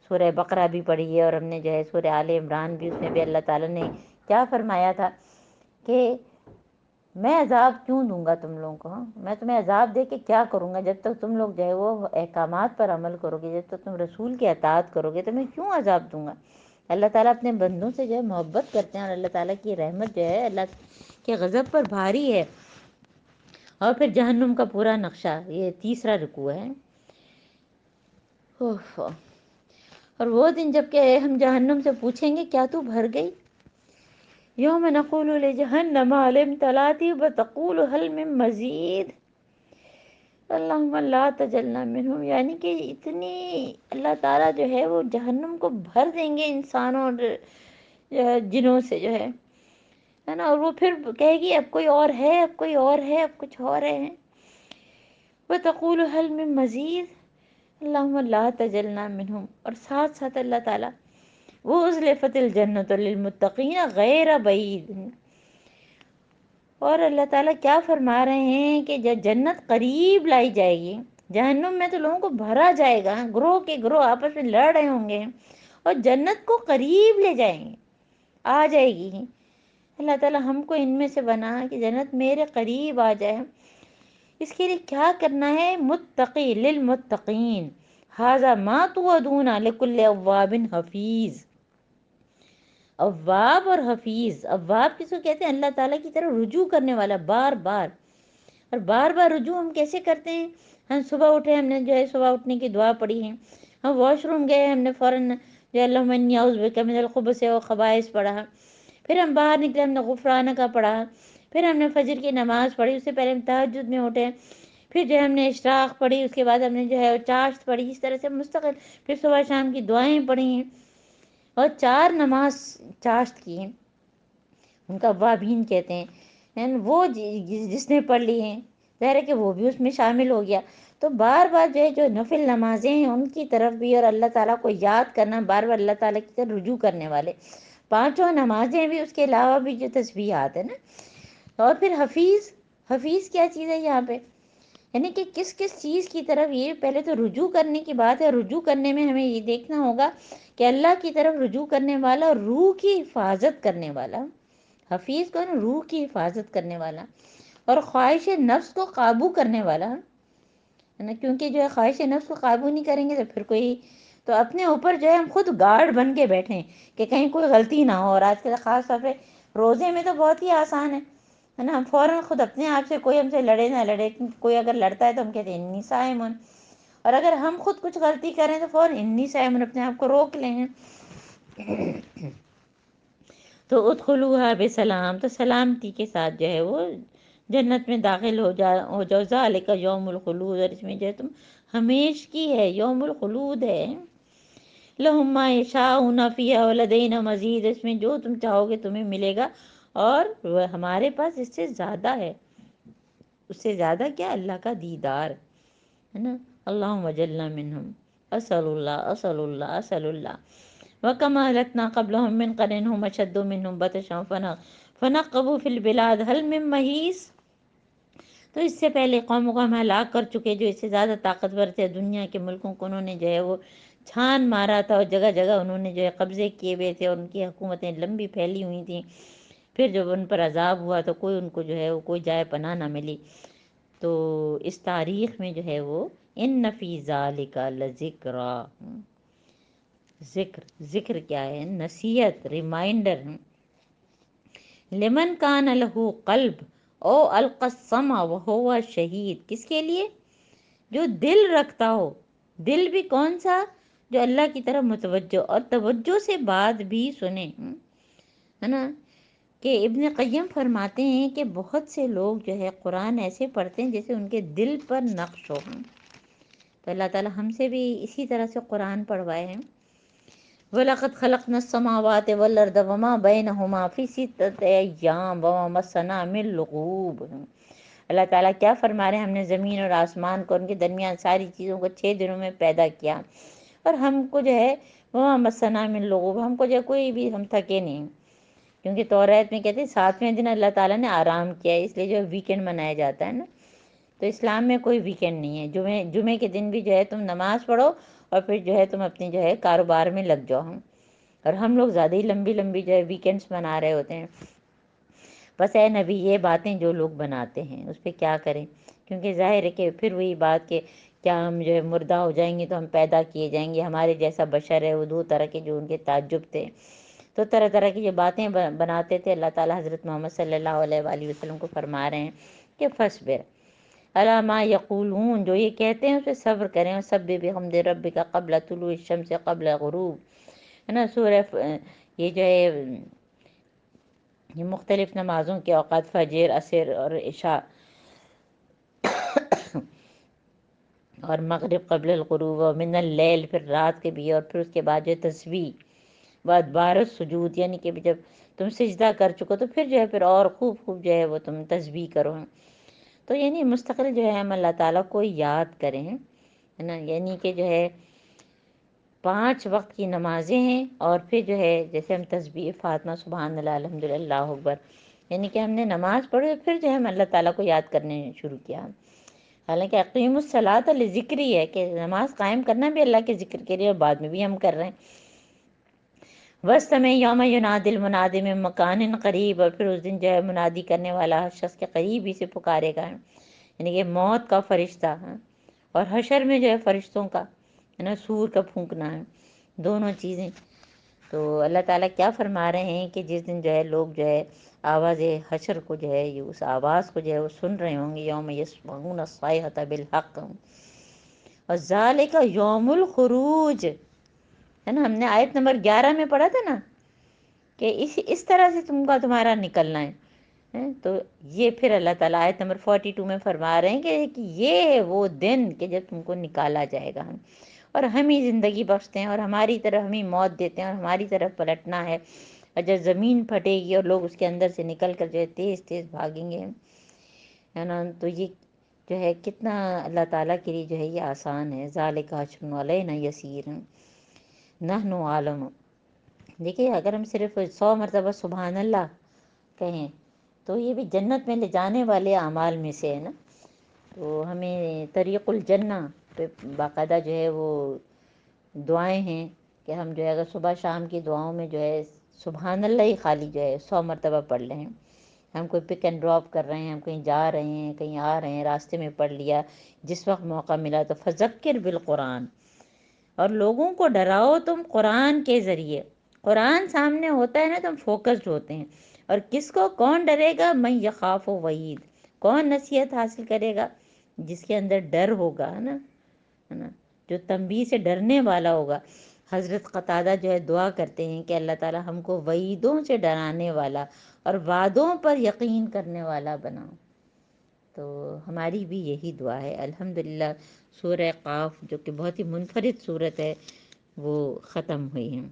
S1: سورہ بقرہ بھی پڑھی ہے، اور ہم نے جو ہے سورہ آل عمران بھی، اس میں بھی اللہ تعالیٰ نے کیا فرمایا تھا کہ میں عذاب کیوں دوں گا تم لوگوں کو، میں تمہیں عذاب دے کے کیا کروں گا، جب تک تم لوگ جو ہے وہ احکامات پر عمل کرو گے، جب تک تم رسول کی اطاعت کرو گے، تو میں کیوں عذاب دوں گا۔ اللہ تعالیٰ اپنے بندوں سے جو ہے محبت کرتے ہیں، اور اللہ تعالیٰ کی رحمت جو ہے اللہ کے غضب پر بھاری ہے۔ اور پھر جہنم کا پورا نقشہ، یہ تیسرا رکوع ہے۔ اور وہ دن جب کہ ہم جہنم سے پوچھیں گے کیا تو بھر گئی، یوم نقول لجہنم هل امتلأت وتقول هل من مزید، اللہم لا تجلنا منہم، یعنی کہ اتنی اللہ تعالیٰ جو ہے وہ جہنم کو بھر دیں گے انسانوں اور جنوں سے جو ہے نا، اور وہ پھر کہے گی اب کوئی اور ہے، اب کوئی اور ہے، اب کچھ اور ہے، وتقول هل من مزید، اللہم لا تجلنا منہم۔ اور ساتھ ساتھ اللہ تعالیٰ وہ ازلفت الجنت للمتقین غیر بعید، اور اللہ تعالیٰ کیا فرما رہے ہیں کہ جب جنت قریب لائی جائے گی، جہنم میں تو لوگوں کو بھرا جائے گا، گروہ کے گروہ آپس میں لڑ رہے ہوں گے، اور جنت کو قریب لے جائیں گے، آ جائے گی۔ اللہ تعالیٰ ہم کو ان میں سے بنا کہ جنت میرے قریب آ جائے۔ اس کے لیے کیا کرنا ہے، متقی للمتقین ھذا ما توعدون لکل اواب حفیظ۔ اواب اور حفیظ، اواب کس کو کہتے ہیں، اللہ تعالیٰ کی طرف رجوع کرنے والا، بار بار، اور بار بار رجوع ہم کیسے کرتے ہیں، ہم صبح اٹھے، ہم نے جو ہے صبح اٹھنے کی دعا پڑھی ہے، ہم واش روم گئے، ہم نے فوراً جو اللہم انی اعوذ بک من الخبث والخبائث پڑھا، پھر ہم باہر نکلے، ہم نے غفرانک پڑھا، پھر ہم نے فجر کی نماز پڑھی، اس سے پہلے ہم تہجد میں اٹھے، پھر جو ہے ہم نے اشراق پڑھی، اس کے بعد ہم نے جو ہے چاشت پڑھی، اس طرح سے مستقل، پھر صبح شام کی دعائیں پڑھی ہیں، اور 4 نماز چاشت کی ہیں، ان کا وابین کہتے ہیں، وہ جس نے پڑھ لی ہیں ظاہر ہے کہ وہ بھی اس میں شامل ہو گیا۔ تو بار بار جو نفل نمازیں ہیں ان کی طرف بھی، اور اللہ تعالیٰ کو یاد کرنا، بار بار اللہ تعالیٰ کی طرف رجوع کرنے والے 5 نمازیں بھی، اس کے علاوہ بھی جو تسبیحات ہے نا۔ اور پھر حفیظ کیا چیز ہے یہاں پہ، یعنی کہ کس کس چیز کی طرف، یہ پہلے تو رجوع کرنے کی بات ہے۔ رجوع کرنے میں ہمیں یہ دیکھنا ہوگا کہ اللہ کی طرف رجوع کرنے والا، روح کی حفاظت کرنے والا، حفیظ کو نا روح کی حفاظت کرنے والا، اور خواہش نفس کو قابو کرنے والا ہے نا، کیونکہ جو ہے خواہش نفس کو قابو نہیں کریں گے تو پھر تو اپنے اوپر جو ہے ہم خود گارڈ بن کے بیٹھیں کہ کہیں کوئی غلطی نہ ہو۔ اور آج کل خاص طور پہ روزے میں تو بہت ہی آسان ہے نا، ہم فوراً خود اپنے آپ سے، کوئی ہم سے لڑے نہ لڑے، کوئی اگر لڑتا ہے تو ہم کہتے ہیں انی صائمن، اور اگر ہم خود کچھ غلطی کریں تو فوراً انی صائمن اپنے آپ کو روک لیں ہیں۔ تو ادخلوها بسلام، تو سلامتی کے ساتھ جو ہے وہ جنت میں داخل ہو جاؤ، ذالک یوم الخلود، اور اس میں جو ہے تم ہمیشگی ہے، یوم الخلود ہے۔ لہم ما یشاءون فیہا ولدینا مزید، اس میں جو تم چاہو گے تمہیں ملے گا، اور ہمارے پاس اس سے زیادہ ہے۔ اس سے زیادہ کیا؟ اللہ کا دیدار ہے نا۔ اللہم وجلنا منہم، اسأل اللہ اسأل اللہ اسأل اللہ۔ وَكَمَا أَهْلَكْنَا قَبْلَهُم مِّن قَرْنٍ هُمْ أَشَدُّ مِنْهُمْ بَطْشًا فَنَقَّبُوا فِي الْبِلَادِ هَلْ مِن مَّحِيصٍ، تو اس سے پہلے قوموں کو ہم ہلاک کر چکے جو اس سے زیادہ طاقتور تھے، دنیا کے ملکوں کو انہوں نے جو ہے وہ چھان مارا تھا، اور جگہ جگہ انہوں نے جو ہے قبضے کیے ہوئے تھے، اور ان کی حکومتیں لمبی پھیلی ہوئی تھیں۔ پھر جب ان پر عذاب ہوا تو کوئی ان کو جو ہے وہ کوئی جائے پناہ نہ ملی۔ تو اس تاریخ میں جو ہے وہ ان فی ذالک لذکریٰ، ذکر کیا ہے؟ نصیحت، ریمائنڈر، لمن کان لہ قلب او القی السمع وہو شہید، کس کے لیے؟ جو دل رکھتا ہو، دل بھی کون سا؟ جو اللہ کی طرف متوجہ، اور توجہ سے بات بھی سنے، ہے نا۔ کہ ابن قیم فرماتے ہیں کہ بہت سے لوگ جو ہے قرآن ایسے پڑھتے ہیں جیسے ان کے دل پر نقش ہو۔ تو اللہ تعالی ہم سے بھی اسی طرح سے قرآن پڑھوائے ہیں۔ وَلَقَدْ خَلَقْنَا السَّمَاوَاتِ وَالْأَرْضَ وَمَا بَيْنَهُمَا فِي سِتَّةِ أَيَّامٍ وَمَا مَسَّنَا مِن لُغُوبٍ۔ اللہ تعالیٰ کیا فرما رہے ہیں؟ ہم نے زمین اور آسمان کو، ان کے درمیان ساری چیزوں کو 6 دنوں میں پیدا کیا، اور ہم کو جو ہے وَمَا مَسَّنَا مِن لُغُوبٍ، ہم کو جو ہے کوئی بھی، ہم تھکے نہیں، کیونکہ توریت میں کہتے ہیں 7ویں دن اللہ تعالیٰ نے آرام کیا ہے، اس لیے جو ویکینڈ منایا جاتا ہے نا۔ تو اسلام میں کوئی ویکینڈ نہیں ہے، جمعے کے دن بھی جو ہے تم نماز پڑھو، اور پھر جو ہے تم اپنی جو ہے کاروبار میں لگ جاؤ۔ اور ہم لوگ زیادہ ہی لمبی لمبی جو ہے ویکینڈز بنا رہے ہوتے ہیں۔ بس اے نبی، یہ باتیں جو لوگ بناتے ہیں اس پہ کیا کریں؟ کیونکہ ظاہر ہے کہ پھر وہی بات کہ کیا ہم جو ہے مردہ ہو جائیں گے تو ہم پیدا کیے جائیں گے؟ ہمارے جیسا بشر ہے، وہ 2 طرح کے جو ان کے تعجب تھے، تو طرح طرح کی جو باتیں بناتے تھے۔ اللہ تعالیٰ حضرت محمد صلی اللہ علیہ وآلہ وسلم کو فرما رہے ہیں کہ فصبر علی ما یقولون، جو یہ کہتے ہیں اس پہ صبر کریں، اور سبح بحمد ربک قبل طلوع الشمس قبل غروب، ہے نا۔ سورہ یہ جو ہے یہ مختلف نمازوں کے اوقات، فجر، عصر اور عشاء اور مغرب قبل الغروب، اور من اللیل، پھر رات کے بھی، اور پھر اس کے بعد جو تسبیح، بعد بارش سجود، یعنی کہ جب تم سجدہ کر چکو تو پھر جو ہے پھر اور خوب خوب جو ہے وہ تم تسبیح کرو۔ تو یعنی مستقل جو ہے ہم اللہ تعالیٰ کو یاد کریں، ہے نا۔ یعنی کہ جو ہے 5 وقت کی نمازیں ہیں، اور پھر جو ہے جیسے ہم تسبیح، فاطمہ، سبحان اللہ، الحمدللہ، اللہ اکبر، یعنی کہ ہم نے نماز پڑھی اور پھر جو ہے ہم اللہ تعالیٰ کو یاد کرنے شروع کیا۔ حالانکہ اقیم الصلاۃ لذکری ہے کہ نماز قائم کرنا بھی اللہ کے ذکر کے لیے، اور بعد میں بھی ہم کر رہے ہیں۔ وَاسْتَمِعْ يَوْمَ يُنَادِ الْمُنَادِ مِن مَّكَانٍ قَرِيبٍ، اور پھر اس دن جو ہے منادی کرنے والا ہر شخص کے قریب ہی سے پکارے گا، یعنی کہ موت کا فرشتہ، اور حشر میں جو ہے فرشتوں کا، ہے نا، سور کا پھونکنا ہے، دونوں چیزیں۔ تو اللہ تعالیٰ کیا فرما رہے ہیں کہ جس دن جو ہے لوگ جو ہے آواز حشر کو جو ہے اس آواز کو جو ہے وہ سن رہے ہوں گے، یوم یسمعون الصیحۃ بالحق، اور ذالک یوم الخروج، ہے نا۔ ہم نے آیت نمبر 11 میں پڑھا تھا نا کہ اس طرح سے تمہارا نکلنا ہے۔ تو یہ پھر اللہ تعالیٰ آیت نمبر 42 میں فرما رہے ہیں کہ یہ ہے وہ دن کہ جب تم کو نکالا جائے گا، اور ہم ہی زندگی بخشتے ہیں اور ہماری طرف ہمیں موت دیتے ہیں اور ہماری طرف پلٹنا ہے، اور جب زمین پھٹے گی اور لوگ اس کے اندر سے نکل کر جو ہے تیز تیز بھاگیں گے، ہے نا، تو یہ جو ہے کتنا اللہ تعالیٰ کے لیے جو ہے یہ آسان ہے. ذالک حشر علینا یسیر، نحن عالم. دیکھیے اگر ہم صرف 100 مرتبہ سبحان اللہ کہیں تو یہ بھی جنت میں لے جانے والے اعمال میں سے ہے نا. تو ہمیں طریق الجنہ پہ باقاعدہ جو ہے وہ دعائیں ہیں کہ ہم جو ہے اگر صبح شام کی دعاؤں میں جو ہے سبحان اللہ ہی خالی جو ہے 100 مرتبہ پڑھ لیں. ہم کوئی پک اینڈ ڈراپ کر رہے ہیں، ہم کہیں جا رہے ہیں، کہیں آ رہے ہیں، راستے میں پڑھ لیا، جس وقت موقع ملا تو فذکر بالقرآن. اور لوگوں کو ڈراؤ تم قرآن کے ذریعے. قرآن سامنے ہوتا ہے نا تو ہم فوکسڈ ہوتے ہیں. اور کس کو کون ڈرے گا؟ من یخاف وعید. کون نصیحت حاصل کرے گا؟ جس کے اندر ڈر ہوگا، ہے نا، جو تنبیہ سے ڈرنے والا ہوگا. حضرت قتادہ جو ہے دعا کرتے ہیں کہ اللہ تعالی ہم کو وعیدوں سے ڈرانے والا اور وعدوں پر یقین کرنے والا بناؤ. تو ہماری بھی یہی دعا ہے. الحمدللہ سورہ قاف جو کہ بہت ہی منفرد صورت ہے وہ ختم ہوئی ہے.